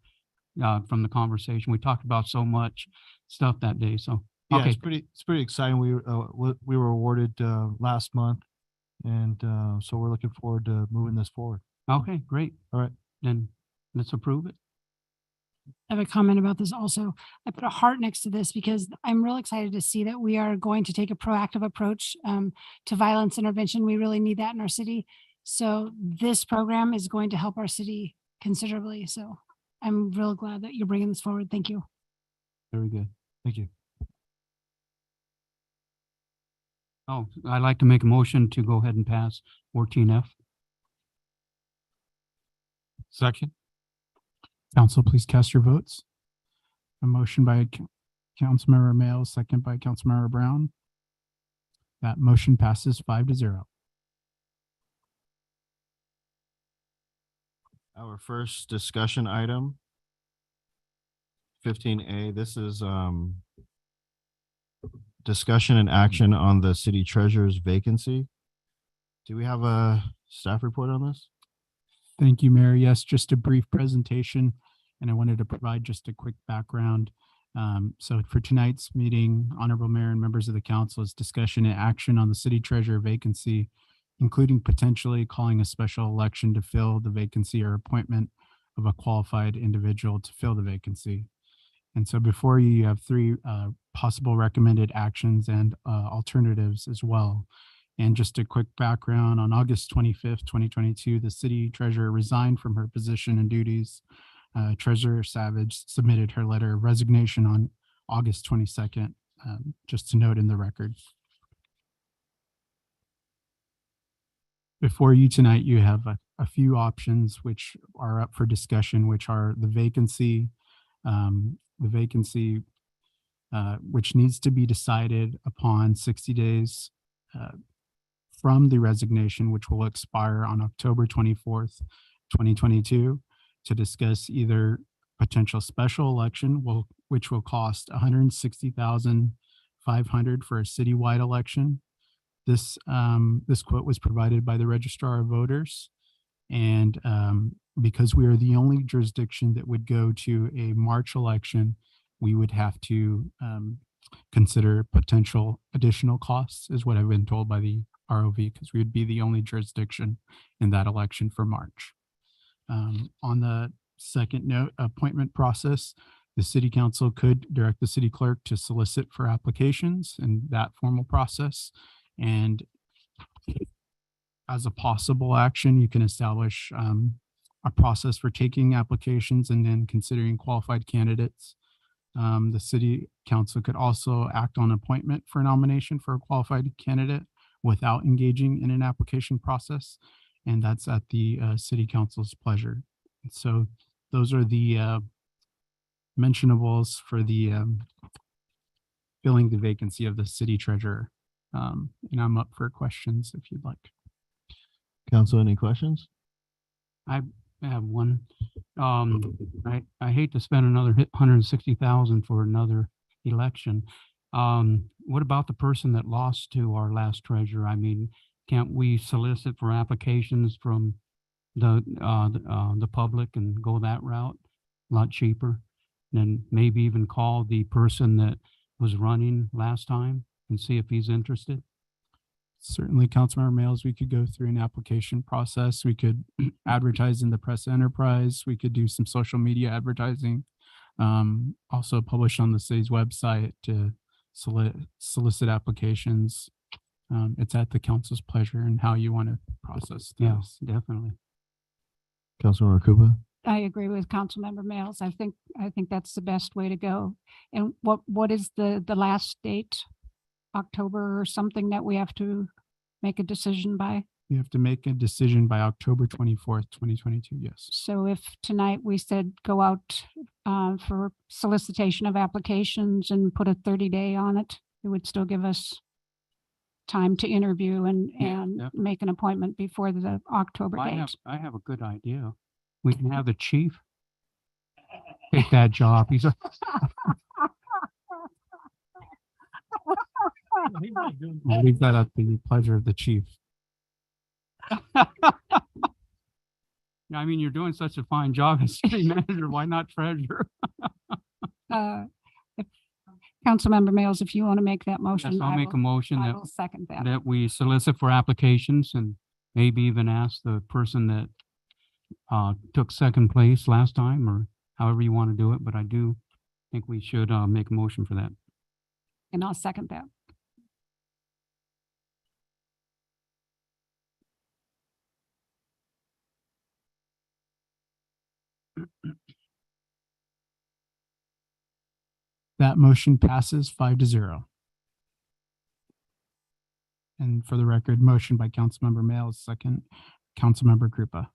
from the conversation. We talked about so much stuff that day, so. Yeah, Okay, it's pretty exciting. We were awarded last month, and so we're looking forward to moving this forward. okay, great. All right. Then let's approve it. I have a comment about this also. I put a heart next to this because I'm real excited to see that we are going to take a proactive approach to violence intervention. We really need that in our city. So this program is going to help our city considerably. So I'm real glad that you're bringing this forward. Thank you. Very good. Thank you. Oh, I'd like to make a motion to go ahead and pass 14F. Second. Council, please cast your votes. A motion by Councilmember Mayo, second by Councilmember Brown. That motion passes 5-0. Our first discussion item, 15A, this is discussion and action on the city treasurer's vacancy. Do we have a staff report on this? Thank you, Mayor. Yes, just a brief presentation, and I wanted to provide just a quick background. So for tonight's meeting, Honorable Mayor and members of the council, is discussion and action on the city treasurer vacancy, including potentially calling a special election to fill the vacancy or appointment of a qualified individual to fill the vacancy. And so before you have three possible recommended actions and alternatives as well. And just a quick background, on August 25th, 2022, the city treasurer resigned from her position and duties. Treasurer Savage submitted her letter of resignation on August 22nd, just to note in the record. before you tonight, you have a few options which are up for discussion, which are the vacancy, which needs to be decided upon 60 days from the resignation, which will expire on October 24th, 2022, to discuss either potential special election, which will cost $160,500 for a citywide election. This quote was provided by the Registrar of Voters. And because we are the only jurisdiction that would go to a March election, we would have to consider potential additional costs, is what I've been told by the ROV, because we would be the only jurisdiction in that election for March. On the second note, appointment process, the city council could direct the city clerk to solicit for applications in that formal process. And as a possible action, you can establish a process for taking applications and then considering qualified candidates. The city council could also act on appointment for nomination for a qualified candidate without engaging in an application process. And that's at the city council's pleasure. So those are the mentionables for the filling the vacancy of the city treasurer. And I'm up for questions if you'd like. Council, any questions? I have one. I hate to spend another $160,000 for another election. What about the person that lost to our last treasurer? I mean, can't we solicit for applications from the public and go that route? A lot cheaper. And maybe even call the person that was running last time and see if he's interested. Certainly, Councilmember Mails, we could go through an application process. We could advertise in the press enterprise. We could do some social media advertising. Also publish on the city's website to solicit applications. It's at the council's pleasure and how you want to process this. Yeah, definitely. Councilmember Kupa? I agree with Councilmember Mails. I think that's the best way to go. And what is the last date? October or something that we have to make a decision by? You have to make a decision by October 24th, 2022, yes. So if tonight we said go out for solicitation of applications and put a 30-day on it, it would still give us time to interview and Yep. make an appointment before the October date. I have a good idea. We can have the chief take that job. He's a I'll leave that at the pleasure of the chief. I mean, you're doing such a fine job as city manager. Why not treasurer? If Councilmember Mails, if you want to make that motion. Yes, I'll make a motion I that will second that. that we solicit for applications and maybe even ask the person that took second place last time, or however you want to do it. But I do think we should make a motion for that. And I'll second that. That motion passes 5-0. And for the record, motion by Councilmember Mails, second, Councilmember Krupa.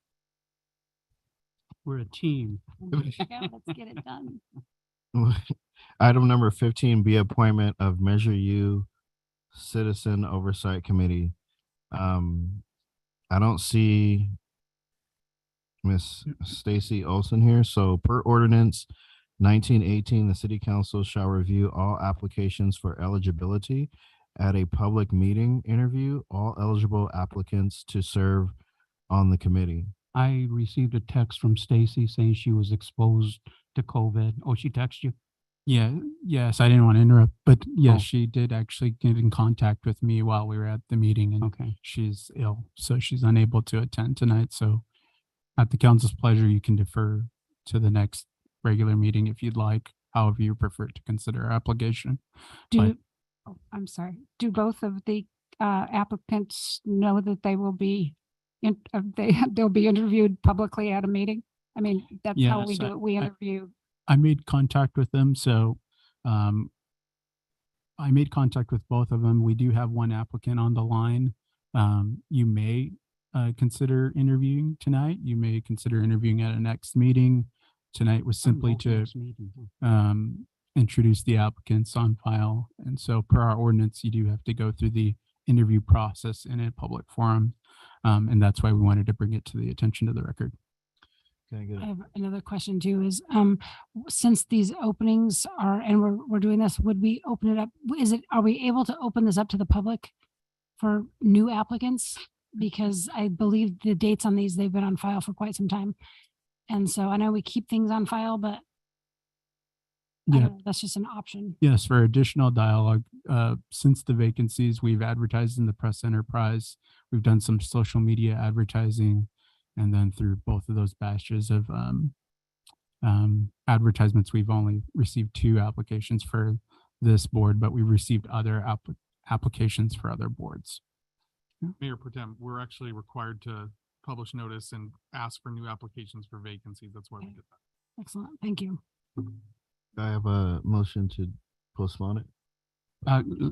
We're a team. Let's get it done. Item number 15, be appointment of Measure U Citizen Oversight Committee. I don't see Miss Stacy Olson here. So per ordinance 1918, the city council shall review all applications for eligibility at a public meeting, interview all eligible applicants to serve on the committee. I received a text from Stacy saying she was exposed to COVID. Oh, she texted you? Yeah, yes, I didn't want to interrupt, but yes, Oh. she did actually get in contact with me while we were at the meeting, and Okay. she's ill, so she's unable to attend tonight. So at the council's pleasure, you can defer to the next regular meeting if you'd like, however you prefer to consider our application. But I'm sorry. Do both of the applicants know that they will be they'll be interviewed publicly at a meeting? I mean, that's how we Yes, do it. We interview. I made contact with them, so I made contact with both of them. We do have one applicant on the line. You may consider interviewing tonight. You may consider interviewing at a next meeting. Tonight was simply to introduce the applicants on file. And so per our ordinance, you do have to go through the interview process in a public forum. And that's why we wanted to bring it to the attention of the record. I have another question too, is since these openings are, and we're doing this, would we open it up? Are we able to open this up to the public for new applicants? Because I believe the dates on these, they've been on file for quite some time. And so I know we keep things on file, but I Yeah. don't know, that's just an option. Yes, for additional dialogue, since the vacancies, we've advertised in the press enterprise. We've done some social media advertising. And then through both of those batches of advertisements, we've only received 2 applications for this board, but we've received other applications for other boards. Mayor Pro Tem, we're actually required to publish notice and ask for new applications for vacancies. That's why we did that. Excellent. Thank you. I have a motion to postpone it.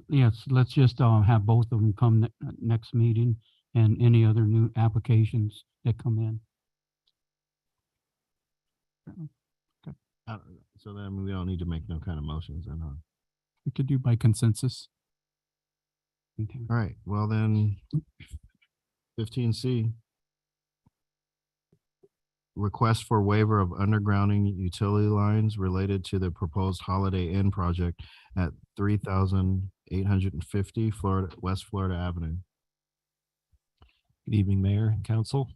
Yes, let's just have both of them come next meeting and any other new applications that come in. So then we don't need to make no kind of motions then, huh? We could do by consensus. Okay. All right, well then, 15C. Request for waiver of undergrounding utility lines related to the proposed Holiday Inn project at 3,850 West Florida Avenue. Good evening, Mayor and Council.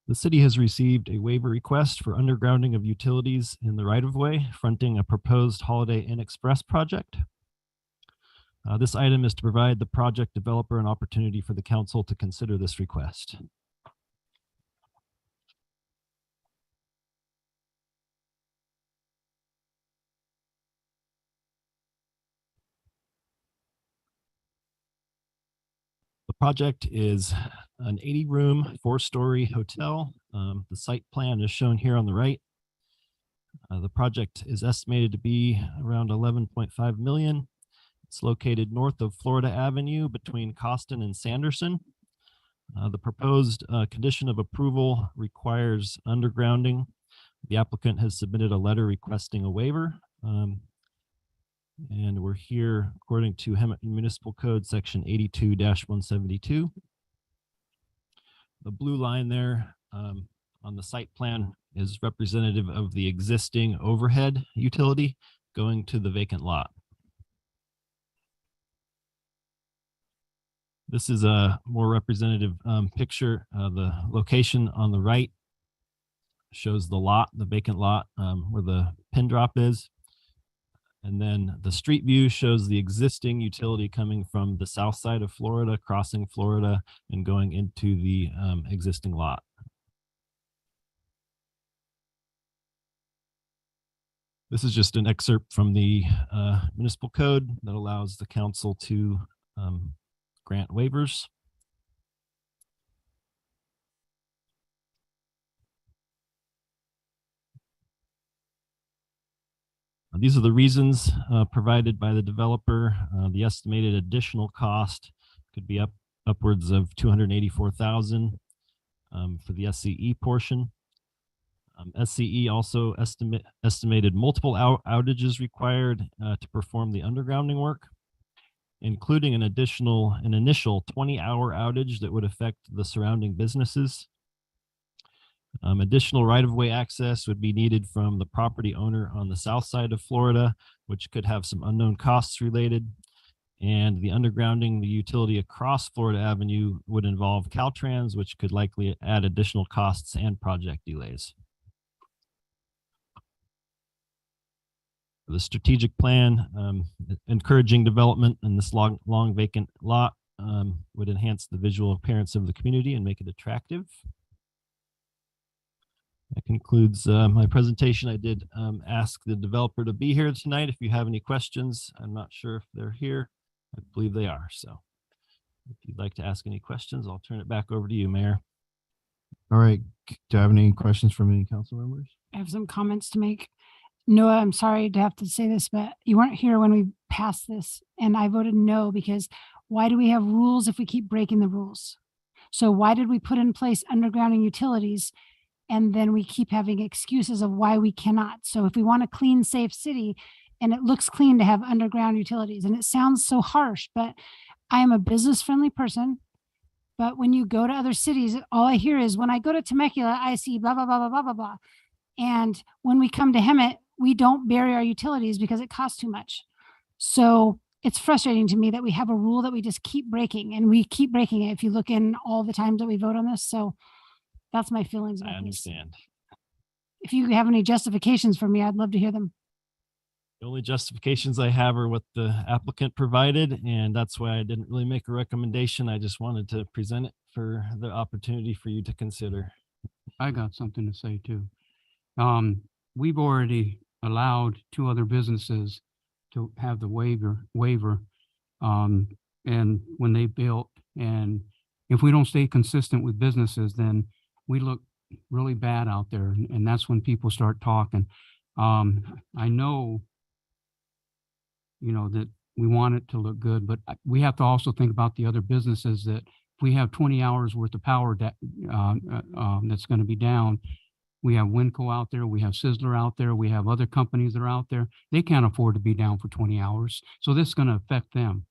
The city has received a waiver request for undergrounding of utilities in the right-of-way fronting a proposed Holiday Inn Express project. This item is to provide the project developer an opportunity for the council to consider this request. The project is an 80-room, 4-story hotel. The site plan is shown here on the right. The project is estimated to be around 11.5 million. It's located north of Florida Avenue between Costin and Sanderson. The proposed condition of approval requires undergrounding. The applicant has submitted a letter requesting a waiver. And we're here according to Hemet Municipal Code section 82-172. The blue line there on the site plan is representative of the existing overhead utility going to the vacant lot. This is a more representative picture. The location on the right shows the lot, the vacant lot where the pin drop is. And then the street view shows the existing utility coming from the south side of Florida, crossing Florida and going into the existing lot. This is just an excerpt from the municipal code that allows the council to grant waivers. These are the reasons provided by the developer. The estimated additional cost could be upwards of $284,000 for the SCE portion. SCE also estimated multiple outages required to perform the undergrounding work, including an initial 20-hour outage that would affect the surrounding businesses. Additional right-of-way access would be needed from the property owner on the south side of Florida, which could have some unknown costs related. And the undergrounding the utility across Florida Avenue would involve Caltrans, which could likely add additional costs and project delays. The strategic plan, encouraging development in this long vacant lot would enhance the visual appearance of the community and make it attractive. That concludes my presentation. I did ask the developer to be here tonight. If you have any questions, I'm not sure if they're here. I believe they are. So if you'd like to ask any questions, I'll turn it back over to you, Mayor. All right. Do you have any questions from any council members? I have some comments to make. Noah, I'm sorry to have to say this, but you weren't here when we passed this, and I voted no because why do we have rules if we keep breaking the rules? So why did we put in place undergrounding utilities and then we keep having excuses of why we cannot? So if we want a clean, safe city, and it looks clean to have underground utilities, and it sounds so harsh, but I am a business-friendly person. But when you go to other cities, all I hear is when I go to Temecula, I see blah, blah, blah, blah, blah, blah, blah. And when we come to Hemet, we don't bury our utilities because it costs too much. So it's frustrating to me that we have a rule that we just keep breaking, and we keep breaking it if you look in all the times that we vote on this. So that's my feelings I about this. understand. If you have any justifications for me, I'd love to hear them. The only justifications I have are what the applicant provided, and that's why I didn't really make a recommendation. I just wanted to present it for the opportunity for you to consider. I got something to say too. We've already allowed 2 other businesses to have the waiver. And when they built, and if we don't stay consistent with businesses, then we look really bad out there. And that's when people start talking. I know, that we want it to look good, but we have to also think about the other businesses that if we have 20 hours worth of power that that's going to be down. We have Winco out there, we have Sizzler out there, we have other companies that are out there. They can't afford to be down for 20 hours. So this is going to affect them.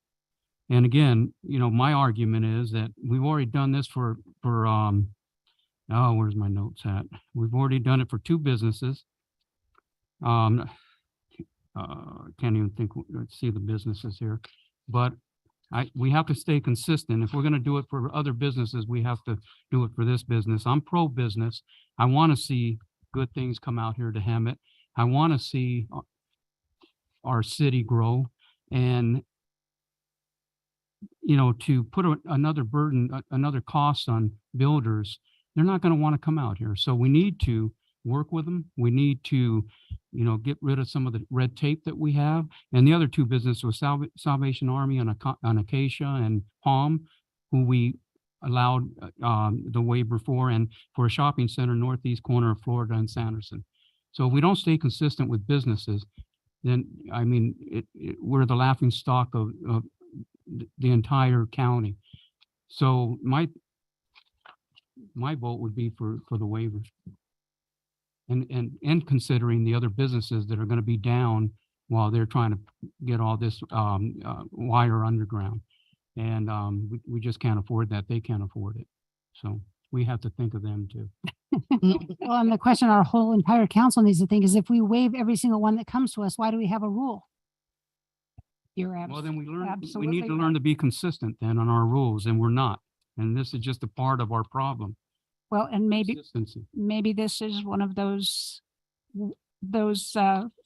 And again, my argument is that we've already done this for where's my notes at? We've already done it for 2 businesses. Can't even think, see the businesses here, but we have to stay consistent. If we're going to do it for other businesses, we have to do it for this business. I'm pro-business. I want to see good things come out here to Hemet. I want to see our city grow, and to put another burden, another cost on builders, they're not going to want to come out here. So we need to work with them. We need to, get rid of some of the red tape that we have. And the other 2 businesses was Salvation Army on Acacia and Palm, who we allowed the waiver for, and for a shopping center northeast corner of Florida and Sanderson. So if we don't stay consistent with businesses, then we're the laughing stock of the entire county. So my vote would be for the waiver. And considering the other businesses that are going to be down while they're trying to get all this wire underground. And we just can't afford that. They can't afford it. So we have to think of them too. Well, and the question our whole entire council needs to think is, if we waive every single one that comes to us, why do we have a rule? You're Well, then we need absolutely to learn to be consistent then on our rules, and we're not. And this is just a part of our problem. Well, and maybe Consistency. this is one of those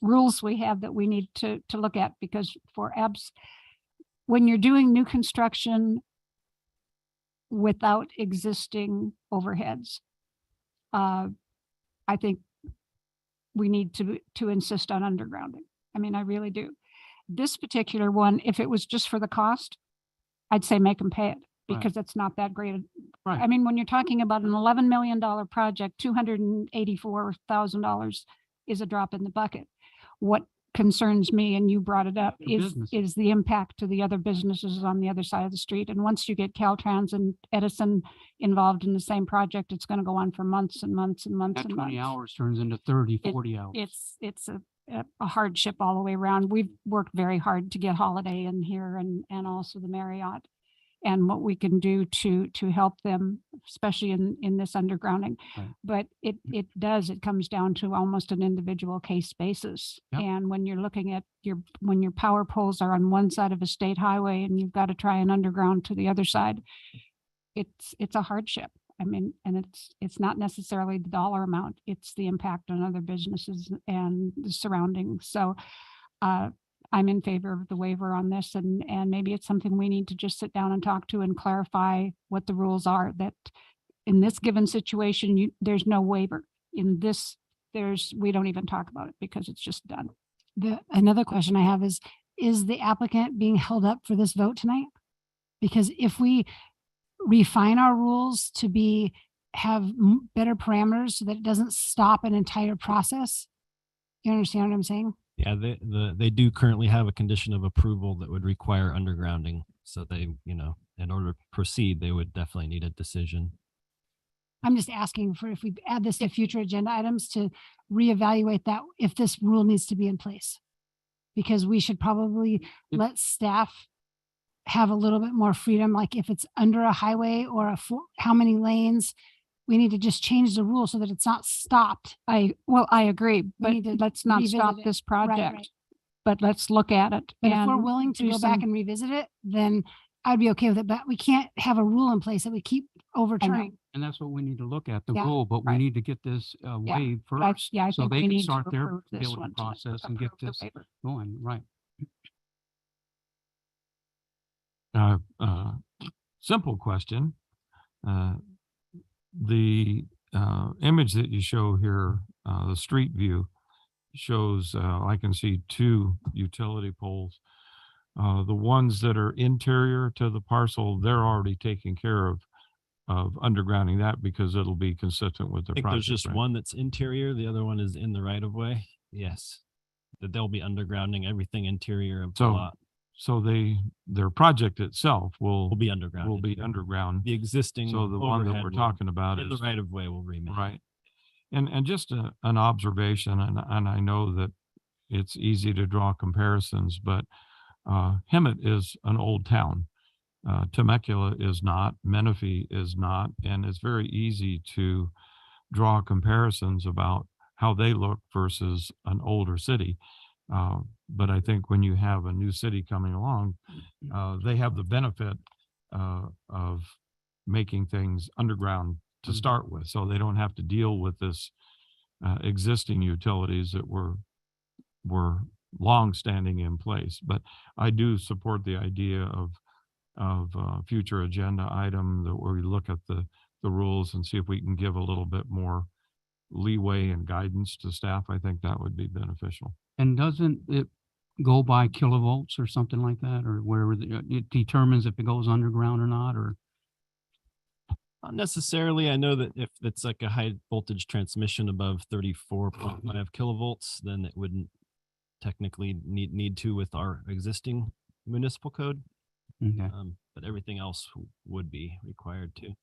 rules we have that we need to look at, because when you're doing new construction without existing overheads, I think we need to insist on undergrounding. I really do. This particular one, if it was just for the cost, I'd say make them pay it, because it's not that great. Right. When you're talking about an $11 million project, $284,000 is a drop in the bucket. What concerns me, and you brought it up, is the impact to the other businesses on the other side of the street. And once you get Caltrans and Edison involved in the same project, it's going to go on for months and months and months That and 20 months. hours turns into 30, 40 hours. It's a hardship all the way around. We've worked very hard to get Holiday in here and also the Marriott, and what we can do to help them, especially in this undergrounding. Right. But it comes down to almost an individual case basis. Yep. And when you're looking at when your power poles are on one side of a state highway and you've got to try an underground to the other side, it's a hardship. And it's not necessarily the dollar amount, it's the impact on other businesses and the surroundings. So I'm in favor of the waiver on this, and maybe it's something we need to just sit down and talk to and clarify what the rules are, that in this given situation, there's no waiver. In this, we don't even talk about it because it's just done. Another question I have is the applicant being held up for this vote tonight? Because if we refine our rules to be have better parameters so that it doesn't stop an entire process? You understand what I'm saying? Yeah, they do currently have a condition of approval that would require undergrounding. So they, in order to proceed, they would definitely need a decision. I'm just asking for if we add this to future agenda items to reevaluate that if this rule needs to be in place. Because we should probably let staff have a little bit more freedom, like if it's under a highway or how many lanes, we need to just change the rule so that it's not stopped. I agree, but let's not stop this project. right. But let's look at it. But if we're and willing to do go back some- and revisit it, then I'd be okay with it, but we can't have a rule in place that we keep overturning. And that's what we need to look at, the Yeah, rule, but we right. need to get this waived but I- first. yeah, I So think they we can need to start their approve this building one to process and get approve the this waiver. going, right? Simple question. The image that you show here, the street view, shows I can see 2 utility poles. The ones that are interior to the parcel, they're already taking care of undergrounding that because it'll be consistent with the I think project. there's just right? one that's interior, the other one is in the right of way. Yes. That they'll be undergrounding everything interior of the So, lot. so their project itself will be underground. Will be underground. The existing. So the one that overhead we're will- talking about in the is right of way will remain. right. And just an observation, and I know that it's easy to draw comparisons, but Hemet is an old town. Temecula is not, Menifee is not, and it's very easy to draw comparisons about how they look versus an older city. But I think when you have a new city coming along, they have the benefit of making things underground to start with, so they don't have to deal with this existing utilities that were long standing in place. But I do support the idea of future agenda item that where we look at the rules and see if we can give a little bit more leeway and guidance to staff. I think that would be beneficial. And doesn't it go by kilovolts or something like that, or where it determines if it goes underground or not, or? Not necessarily. I know that if it's like a high voltage transmission above 34.5 kilovolts, then it wouldn't technically need to with our existing municipal code. Okay. But everything else would be required to.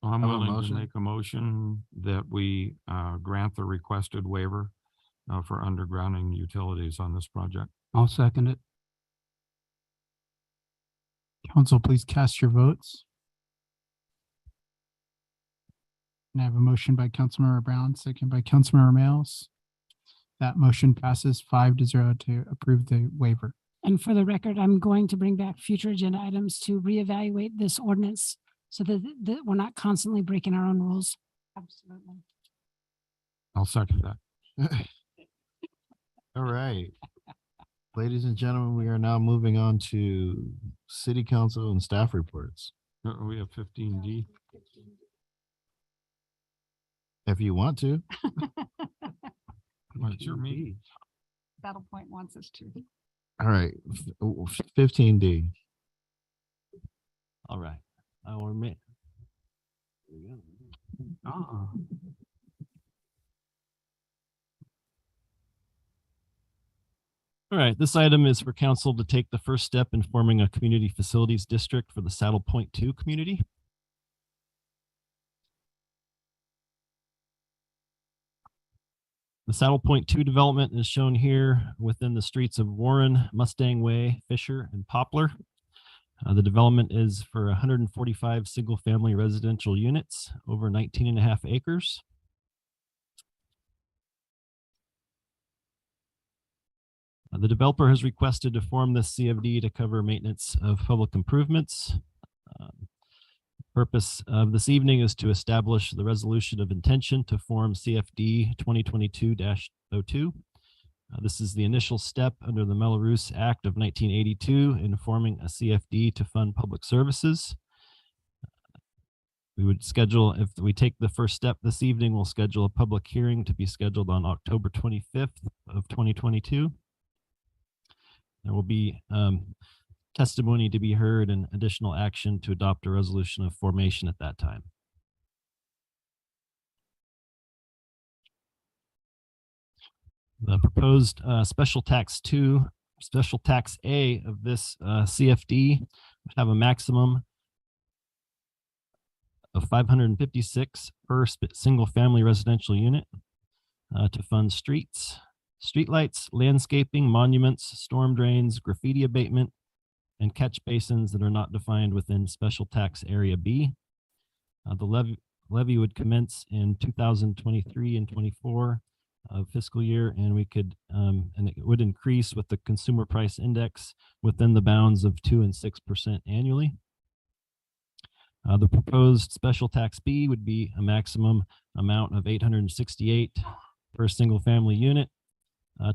I'm Have a willing to motion? make a motion that we grant the requested waiver for undergrounding utilities on this project. I'll second it. Council, please cast your votes. And I have a motion by Councilmember Brown, second by Councilmember Mails. That motion passes 5-0 to approve the waiver. And for the record, I'm going to bring back future agenda items to reevaluate this ordinance so that we're not constantly breaking our own rules. Absolutely. I'll second that. All right. Ladies and gentlemen, we are now moving on to city council and staff reports. We have 15D. If you want to. Well, it's your meeting. Battle Point wants us to. All right, 15D. All right. I will admit. All right, this item is for council to take the first step in forming a community facilities district for the Saddle Point 2 community. The Saddle Point 2 development is shown here within the streets of Warren, Mustang Way, Fisher, and Poplar. The development is for 145 single-family residential units over 19.5 acres. The developer has requested to form this CFD to cover maintenance of public improvements. Purpose of this evening is to establish the resolution of intention to form CFD 2022-02. This is the initial step under the Mello-Roos Act of 1982 in forming a CFD to fund public services. We would schedule, if we take the first step this evening, we'll schedule a public hearing to be scheduled on October 25th of 2022. There will be testimony to be heard and additional action to adopt a resolution of formation at that time. The proposed special tax A of this CFD would have a maximum of 556 per single family residential unit to fund streets, streetlights, landscaping, monuments, storm drains, graffiti abatement, and catch basins that are not defined within special tax area B. The levy would commence in 2023 and 24 fiscal year, and we could and it would increase with the consumer price index within the bounds of 2% and 6% annually. The proposed special tax B would be a maximum amount of 868 per single family unit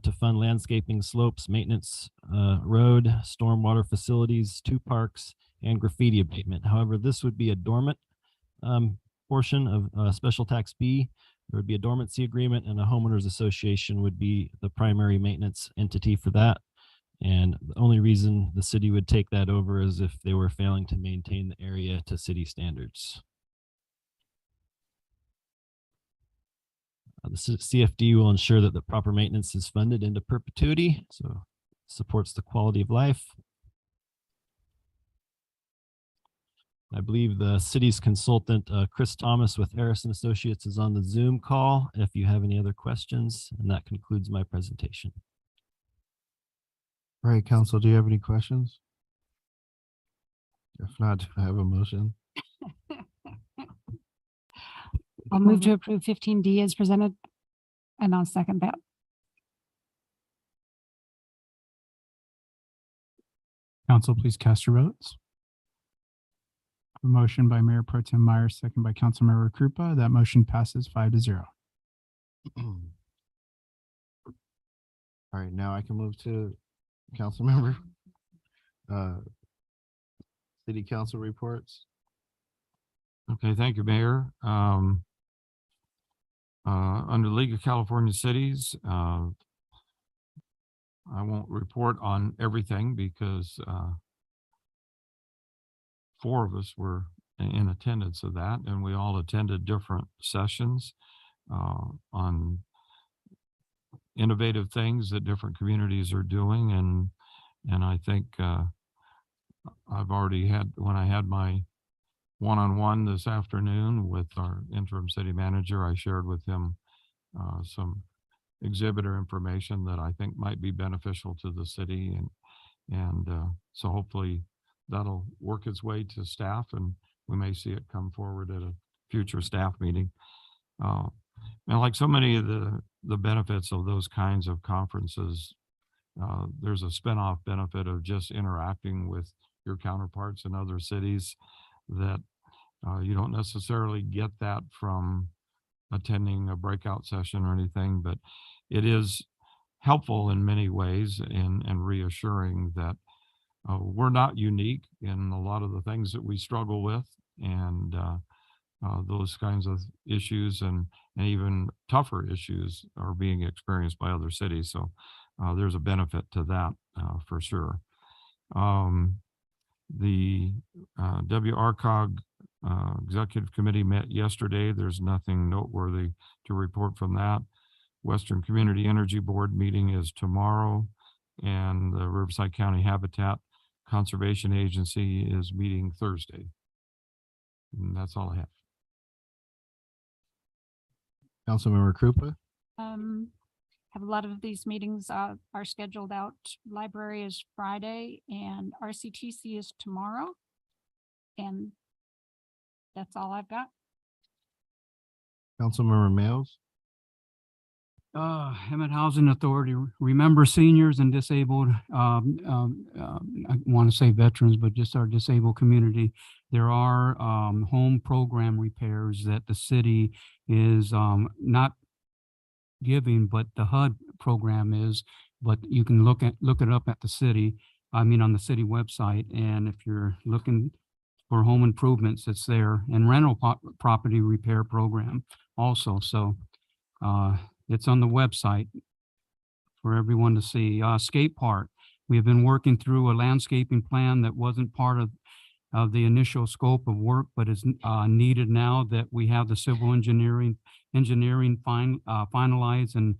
to fund landscaping, slopes, maintenance, road, stormwater facilities, 2 parks, and graffiti abatement. However, this would be a dormant portion of special tax B. There would be a dormancy agreement, and a homeowners association would be the primary maintenance entity for that. And the only reason the city would take that over is if they were failing to maintain the area to city standards. The CFD will ensure that the proper maintenance is funded into perpetuity, so supports the quality of life. I believe the city's consultant, Chris Thomas with Harrison Associates, is on the Zoom call if you have any other questions, and that concludes my presentation. All right, council, do you have any questions? If not, do I have a motion? I'll move to approve 15D as presented, and I'll second that. Council, please cast your votes. A motion by Mayor Pro Tem Myers, second by Councilmember Krupa. That motion passes 5-0. All right, now I can move to council member, city council reports. Okay, thank you, Mayor. Under League of California Cities, I won't report on everything because 4 of us were in attendance of that, and we all attended different sessions on innovative things that different communities are doing. And I think I've already had, when I had my one-on-one this afternoon with our interim city manager, I shared with him some exhibitor information that I think might be beneficial to the city. And so hopefully that'll work its way to staff, and we may see it come forward at a future staff meeting. And like so many of the benefits of those kinds of conferences, there's a spinoff benefit of just interacting with your counterparts in other cities that you don't necessarily get that from attending a breakout session or anything, but it is helpful in many ways and reassuring that we're not unique in a lot of the things that we struggle with, and those kinds of issues and even tougher issues are being experienced by other cities. So there's a benefit to that for sure. The WRCOG Executive Committee met yesterday. There's nothing noteworthy to report from that. Western Community Energy Board meeting is tomorrow, and the Riverside County Habitat Conservation Agency is meeting Thursday. And that's all I have. Councilmember Krupa. Have a lot of these meetings are scheduled out. Library is Friday and RCTC is tomorrow. And that's all I've got. Councilmember Mails. Emmett Housing Authority, remember seniors and disabled, I want to say veterans, but just our disabled community. There are home program repairs that the city is not giving, but the HUD program is, but you can look it up at the city, on the city website. And if you're looking for home improvements, it's there, and rental property repair program also. So it's on the website for everyone to see. Skate park, We have been working through a landscaping plan that wasn't part of the initial scope of work, but is needed now that we have the civil engineering finalized and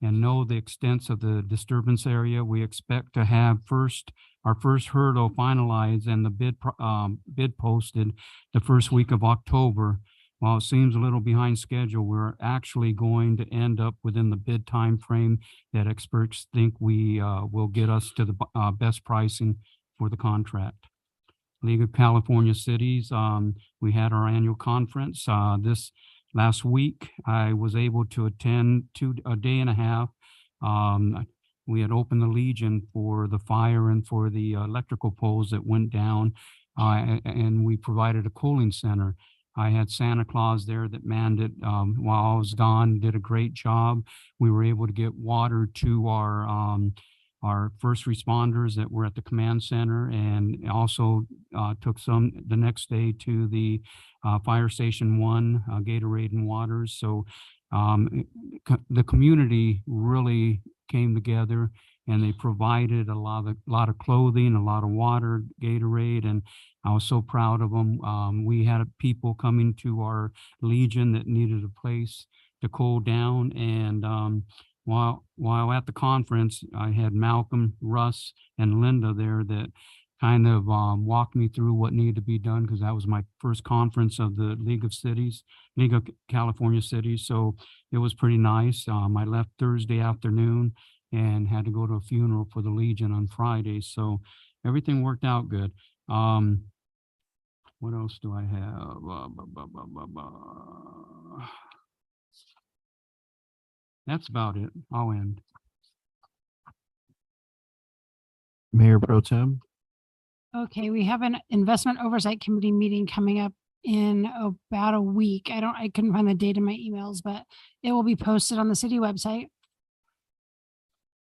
know the extents of the disturbance area. We expect to have our first hurdle finalized and the bid posted the first week of October. While it seems a little behind schedule, we're actually going to end up within the bid time frame that experts think we will get us to the best pricing for the contract. League of California Cities, we had our annual conference this last week. I was able to attend a day and a half. We had opened the Legion for the fire and for the electrical poles that went down, and we provided a cooling center. I had Santa Claus there that manned it while I was gone, did a great job. We were able to get water to our first responders that were at the command center, and also took some the next day to the Fire Station 1, Gatorade and waters. So the community really came together, and they provided a lot of clothing, a lot of water, Gatorade, and I was so proud of them. We had people coming to our Legion that needed a place to cool down, and while at the conference, I had Malcolm, Russ, and Linda there that kind of walked me through what needed to be done, because that was my first conference of the League of California Cities. So it was pretty nice. I left Thursday afternoon and had to go to a funeral for the Legion on Friday. So everything worked out good. What else do I have? That's about it. I'll end. Mayor Pro Tem. Okay, we have an investment oversight committee meeting coming up in about a week. I couldn't find the date in my emails, but it will be posted on the city website.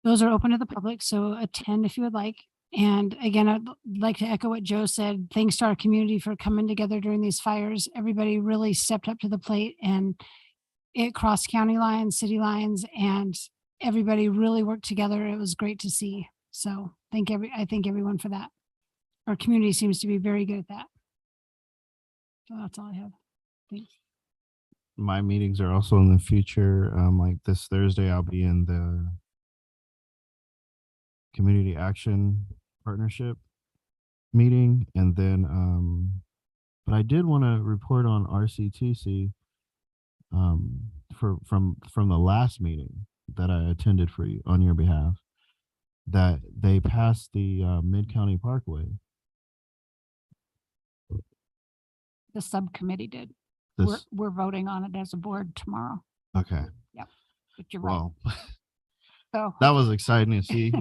Those are open to the public, so attend if you would like. And again, I'd like to echo what Joe said. Thanks to our community for coming together during these fires. Everybody really stepped up to the plate, and it crossed county lines, city lines, and everybody really worked together. It was great to see. So I thank everyone for that. Our community seems to be very good at that. So that's all I have. Thanks. My meetings are also in the future. Like this Thursday, I'll be in the Community Action Partnership meeting. And then, but I did want to report on RCTC from the last meeting that I attended for you on your behalf, that they passed the Mid-County Parkway. The subcommittee did. This- We're voting on it as a board tomorrow. Okay. Yep. But you're right. Well, So that was exciting to see.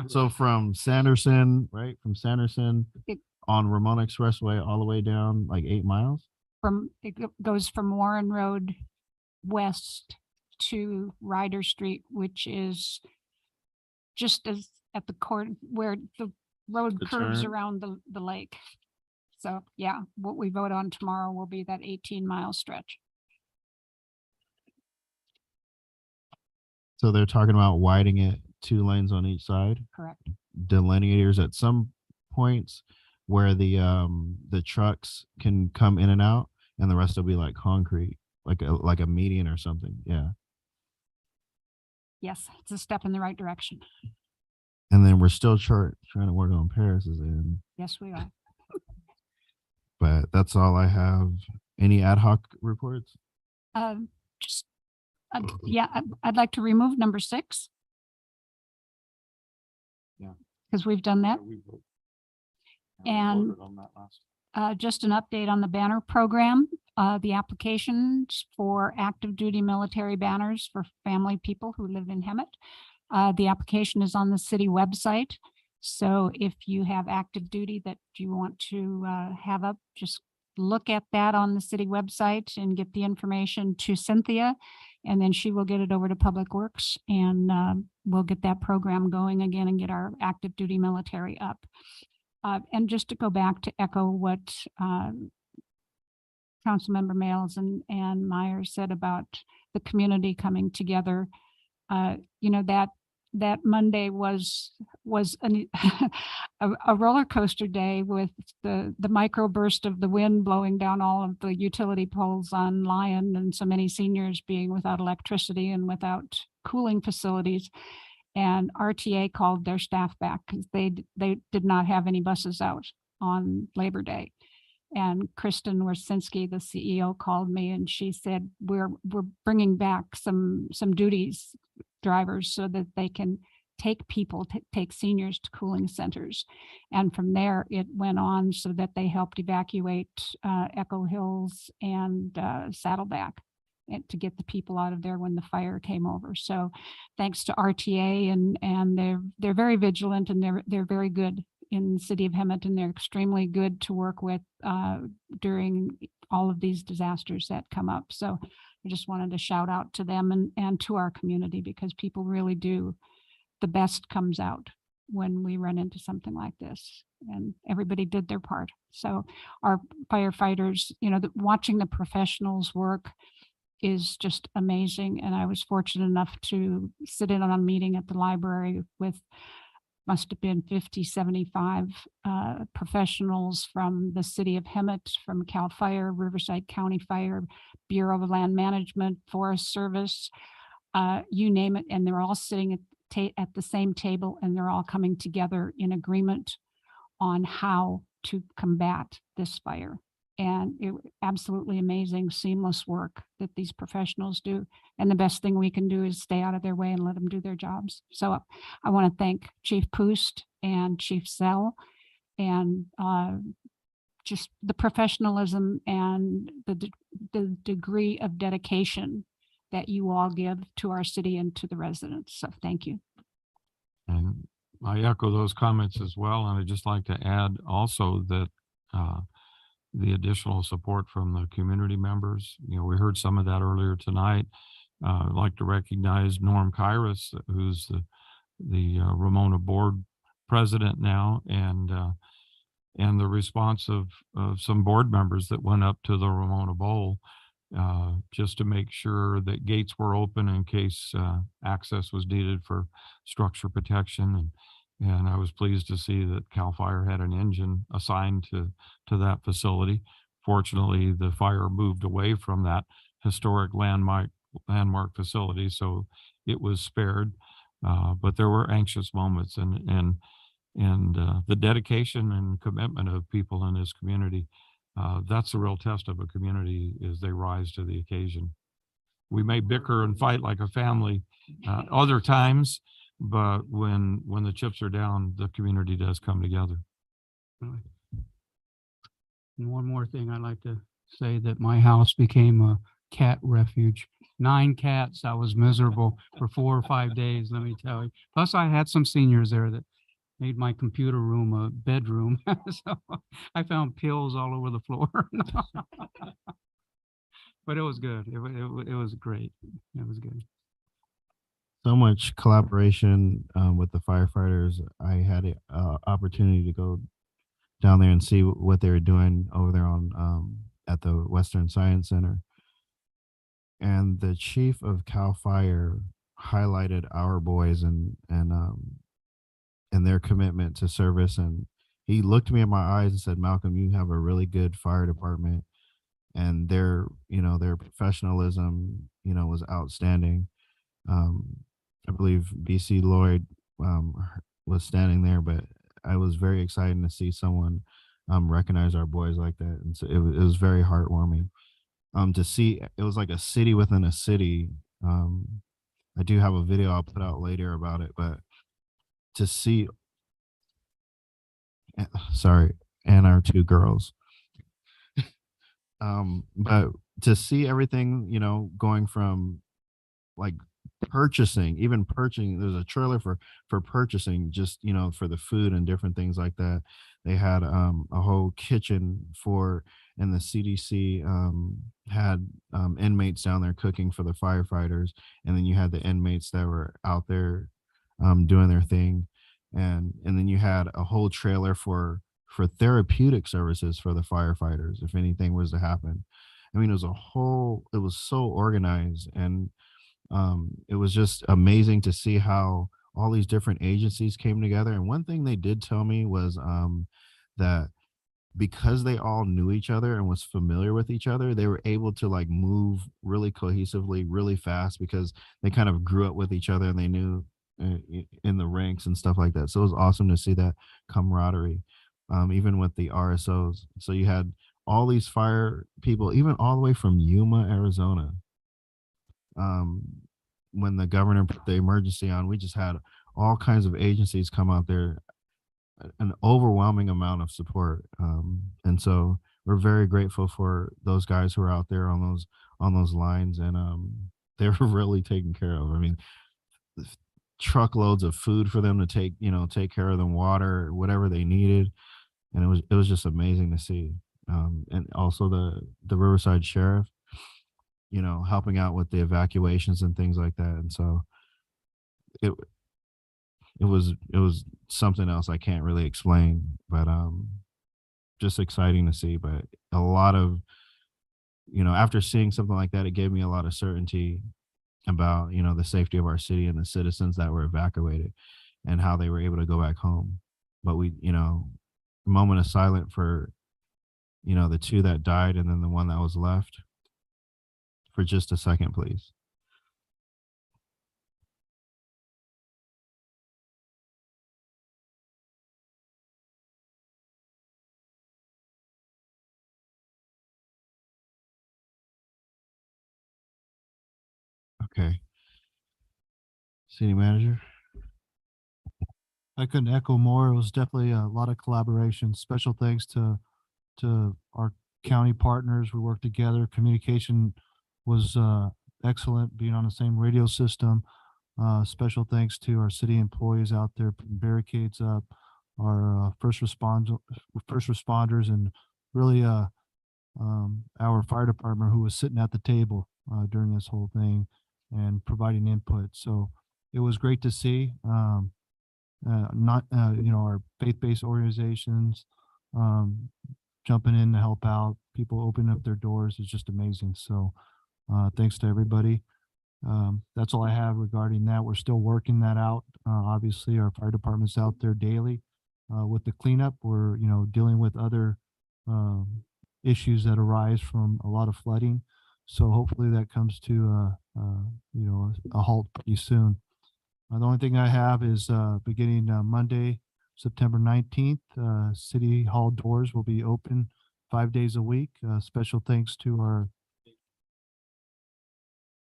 So from Sanderson, right? From Sanderson It- on Ramona Expressway all the way down like 8 miles. goes from Warren Road west to Ryder Street, which is just as at the court where the road The curves turn. around the lake. So yeah, what we vote on tomorrow will be that 18-mile stretch. So they're talking about widening it 2 lanes on each side. Correct. Delineators at some points where the trucks can come in and out, and the rest will be like concrete, like a median or something. Yeah. Yes, it's a step in the right direction. And then we're still trying to work on Paris's end, Yes, we are. but that's all I have. Any ad hoc reports? Just, yeah, I'd like to remove number 6. Yeah. Because we've done that. And just an update on the banner program. The applications for active duty military banners for family people who live in Hemet. The application is on the city website. So if you have active duty that you want to have up, just look at that on the city website and get the information to Cynthia. And then she will get it over to Public Works, and we'll get that program going again and get our active duty military up. And just to go back to echo what Councilmember Males and Myers said about the community coming together, you know, that that Monday was a roller coaster day with the microburst of the wind blowing down all of the utility poles on Lyon, and so many seniors being without electricity and without cooling facilities. And RTA called their staff back because they did not have any buses out on Labor Day. And Kristen Wersinski, the CEO, called me and she said, we're bringing back some duties drivers so that they can take people, take seniors to cooling centers. And from there, it went on so that they helped evacuate Echo Hills and Saddleback, and to get the people out of there when the fire came over. So thanks to RTA, and they're very vigilant, and they're very good in the city of Hemet, and they're extremely good to work with during all of these disasters that come up. So I just wanted to shout out to them and to our community, because people really do, the best comes out when we run into something like this, and everybody did their part. So our firefighters, watching the professionals work is just amazing. And I was fortunate enough to sit in on a meeting at the library with, must have been 50, 75 professionals from the city of Hemet, from CAL FIRE, Riverside County Fire, Bureau of Land Management, Forest Service, you name it. And they're all sitting at the same table, and they're all coming together in agreement on how to combat this fire. And it absolutely amazing, seamless work that these professionals do. And the best thing we can do is stay out of their way and let them do their jobs. So I want to thank Chief Poost and Chief Zell, and just the professionalism and the degree of dedication that you all give to our city and to the residents. So thank you. And I echo those comments as well. And I'd just like to add also that the additional support from the community members. We heard some of that earlier tonight. I'd like to recognize Norm Kairos, who's the Ramona board president now, and the response of some board members that went up to the Ramona Bowl just to make sure that gates were open in case access was needed for structure protection. And I was pleased to see that CAL FIRE had an engine assigned to that facility. Fortunately, the fire moved away from that historic landmark facility, so it was spared. But there were anxious moments, and the dedication and commitment of people in this community, that's the real test of a community, is they rise to the occasion. We may bicker and fight like a family other times, but when the chips are down, the community does come together. And one more thing I'd like to say, that my house became a cat refuge. 9 cats. I was miserable for 4 or 5 days, let me tell you. Plus I had some seniors there that made my computer room a bedroom. So I found pills all over the floor. But it was good. It was great. It was good. So much collaboration with the firefighters. I had an opportunity to go down there and see what they were doing over there on at the Western Science Center. And the chief of CAL FIRE highlighted our boys and their commitment to service. And he looked me in my eyes and said, "Malcolm, you have a really good fire department." And their professionalism, was outstanding. I believe BC Lloyd was standing there, but I was very excited to see someone recognize our boys like that. And so it was very heartwarming to see. It was like a city within a city. I do have a video I'll put out later about it, but to see, and our 2 girls. But to see everything, going from like purchasing, there's a trailer for purchasing, just, for the food and different things like that. They had a whole kitchen and the CDC had inmates down there cooking for the firefighters. And then you had the inmates that were out there doing their thing. And then you had a whole trailer for therapeutic services for the firefighters if anything was to happen. I mean, it was so organized, and it was just amazing to see how all these different agencies came together. And one thing they did tell me was that because they all knew each other and was familiar with each other, they were able to like move really cohesively, really fast because they kind of grew up with each other and they knew in the ranks and stuff like that. So it was awesome to see that camaraderie, even with the RSOs. So you had all these fire people, even all the way from Yuma, Arizona. When the governor put the emergency on, we just had all kinds of agencies come out there, an overwhelming amount of support. And so we're very grateful for those guys who are out there on those lines, and they were really taken care of. I mean, truckloads of food for them to take care of them, water, whatever they needed. And it was just amazing to see. And also the Riverside Sheriff, helping out with the evacuations and things like that. And so it was something else I can't really explain, but just exciting to see. But a lot of, after seeing something like that, it gave me a lot of certainty about, the safety of our city and the citizens that were evacuated and how they were able to go back home. But we, a moment of silence for, the two that died and then the one that was left, for just a second, please. Okay. City manager. I couldn't echo more. It was definitely a lot of collaboration. Special thanks to our county partners. We worked together. Communication was excellent, being on the same radio system. Special thanks to our city employees out there putting barricades up, our first responders, and really our fire department, who was sitting at the table during this whole thing and providing input. So it was great to see. Our faith-based organizations jumping in to help out, people opening up their doors is just amazing. So thanks to everybody. That's all I have regarding that. We're still working that out. Obviously, our fire department's out there daily with the cleanup. We're dealing with other issues that arise from a lot of flooding. So hopefully that comes to a halt pretty soon. The only thing I have is beginning Monday, September 19th, City Hall doors will be open 5 days a week. Special thanks to our,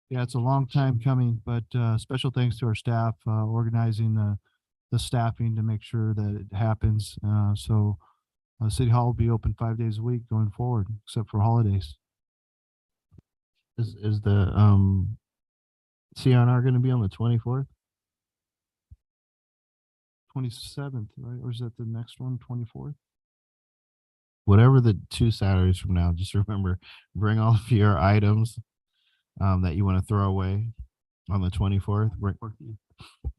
it's a long time coming, but special thanks to our staff organizing the staffing to make sure that it happens. So City Hall will be open 5 days a week going forward, except for holidays. Is the CNR going to be on the 24th? 27th, right? Or is that the next one, 24th? Whatever the 2 Saturdays from now, just remember, bring all of your items that you want to throw away on the 24th.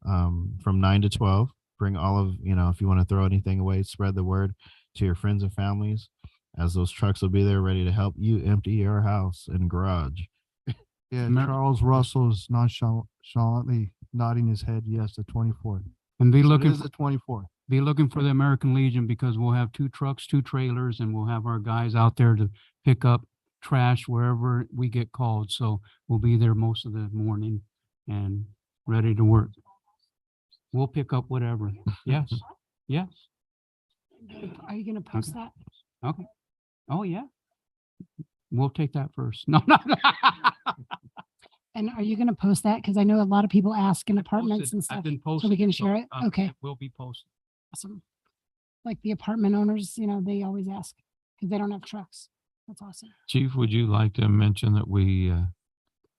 From 9 to 12, bring all of, if you want to throw anything away, spread the word to your friends and families, as those trucks will be there ready to help you empty your house and garage. Yeah, Charles Russell is nonchalantly nodding his head yes, the 24th. And be So it looking is the 24th. Be looking for the American Legion, because we'll have 2 trucks, 2 trailers, and we'll have our guys out there to pick up trash wherever we get called. So we'll be there most of the morning and ready to work. We'll pick up whatever. Yes. Yes. Are you going to post that? Okay. Oh, yeah. We'll take that first. No, no. And are you going to post that? Because I know a lot of people ask in apartments and stuff. I've been So we posting, can share it? Okay. It will be posted. Awesome. Like the apartment owners, they always ask because they don't have trucks. That's awesome. Chief, would you like to mention that we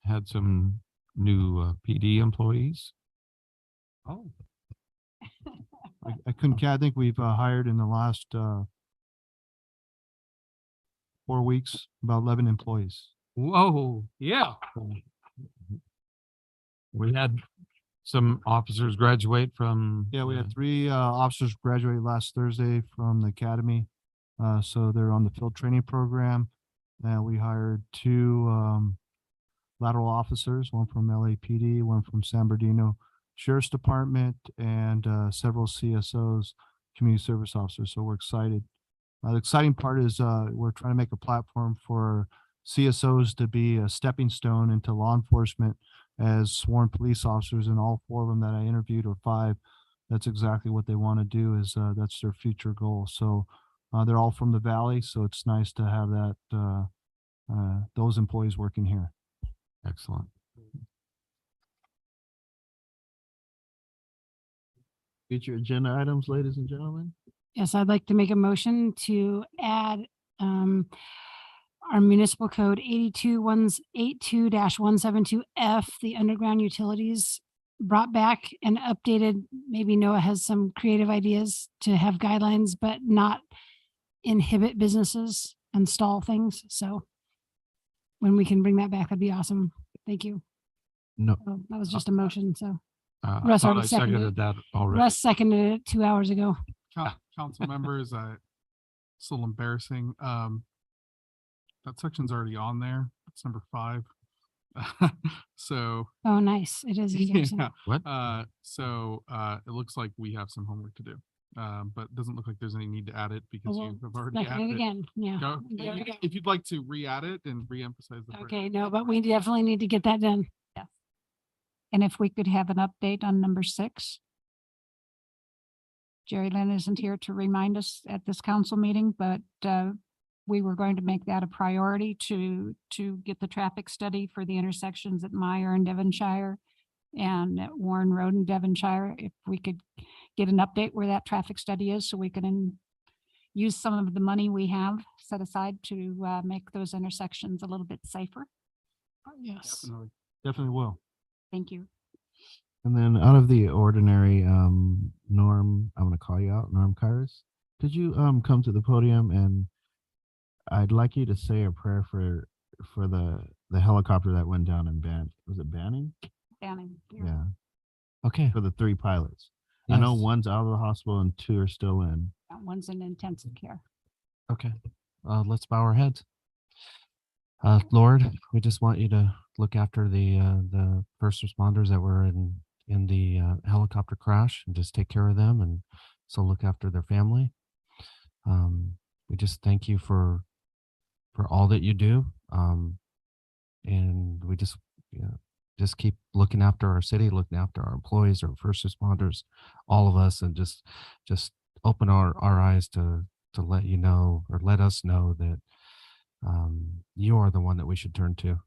had some new PD employees? Oh. I couldn't, I think we've hired in the last 4 weeks, about 11 employees. Whoa, yeah. We had some officers graduate from. Yeah, we had 3 officers graduate last Thursday from the academy. So they're on the field training program. And we hired 2 lateral officers, one from LAPD, one from San Bernardino Sheriff's Department, and several CSOs, community service officers. So we're excited. The exciting part is we're trying to make a platform for CSOs to be a stepping stone into law enforcement as sworn police officers, and all 4 of them that I interviewed, or 5, that's exactly what they want to do. Is that's their future goal. So they're all from the Valley, so it's nice to have that those employees working here. Excellent. Future agenda items, ladies and gentlemen. Yes, I'd like to make a motion to add our municipal code 82-172-172F, the underground utilities, brought back and updated. Maybe Noah has some creative ideas to have guidelines, but not inhibit businesses and stall things. So when we can bring that back, that'd be awesome. Thank you. No, So that was just a motion. So I Russ thought already I seconded seconded it. that already. Russ seconded it 2 hours ago. Council members, it's a little embarrassing. That section's already on there. It's number 5. So. Oh, nice. It is. embarrassing. Yeah. What? So it looks like we have some homework to do. But it doesn't look like there's any need to add it because Well, you have already second added it it. again. Yeah. Go- There we go. If you'd like to re-add it and re-emphasize the. word. Okay, no, but we definitely need to get that done. Yes. And if we could have an update on number 6. Jerry Lynn isn't here to remind us at this council meeting, but we were going to make that a priority to get the traffic study for the intersections at Meyer and Devonshire and at Warren Road in Devonshire. If we could get an update where that traffic study is, so we can use some of the money we have set aside to make those intersections a little bit safer. Yes. Definitely will. Thank you. And then out of the ordinary, Norm, I'm going to call you out, Norm Kairos. Could you come to the podium, and I'd like you to say a prayer for the helicopter that went down in was it Banning? Banning. Yeah. Okay. For the 3 pilots. I know Yes. one's out of the hospital and 2 are still in. That one's in intensive care. Okay. Let's bow our heads. Lord, we just want you to look after the first responders that were in the helicopter crash, and just take care of them, and so look after their family. We just thank you for all that you do. And we just keep looking after our city, looking after our employees, our first responders, all of us, and just open our eyes to let you know, or let us know that you are the one that we should turn to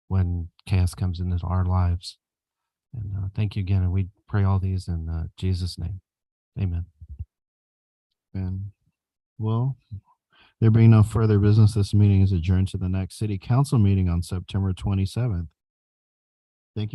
when chaos comes into our lives. And thank you again. And we pray all these in Jesus' name. Amen. And well, there being no further business, this meeting is adjourned to the next city council meeting on September 27th.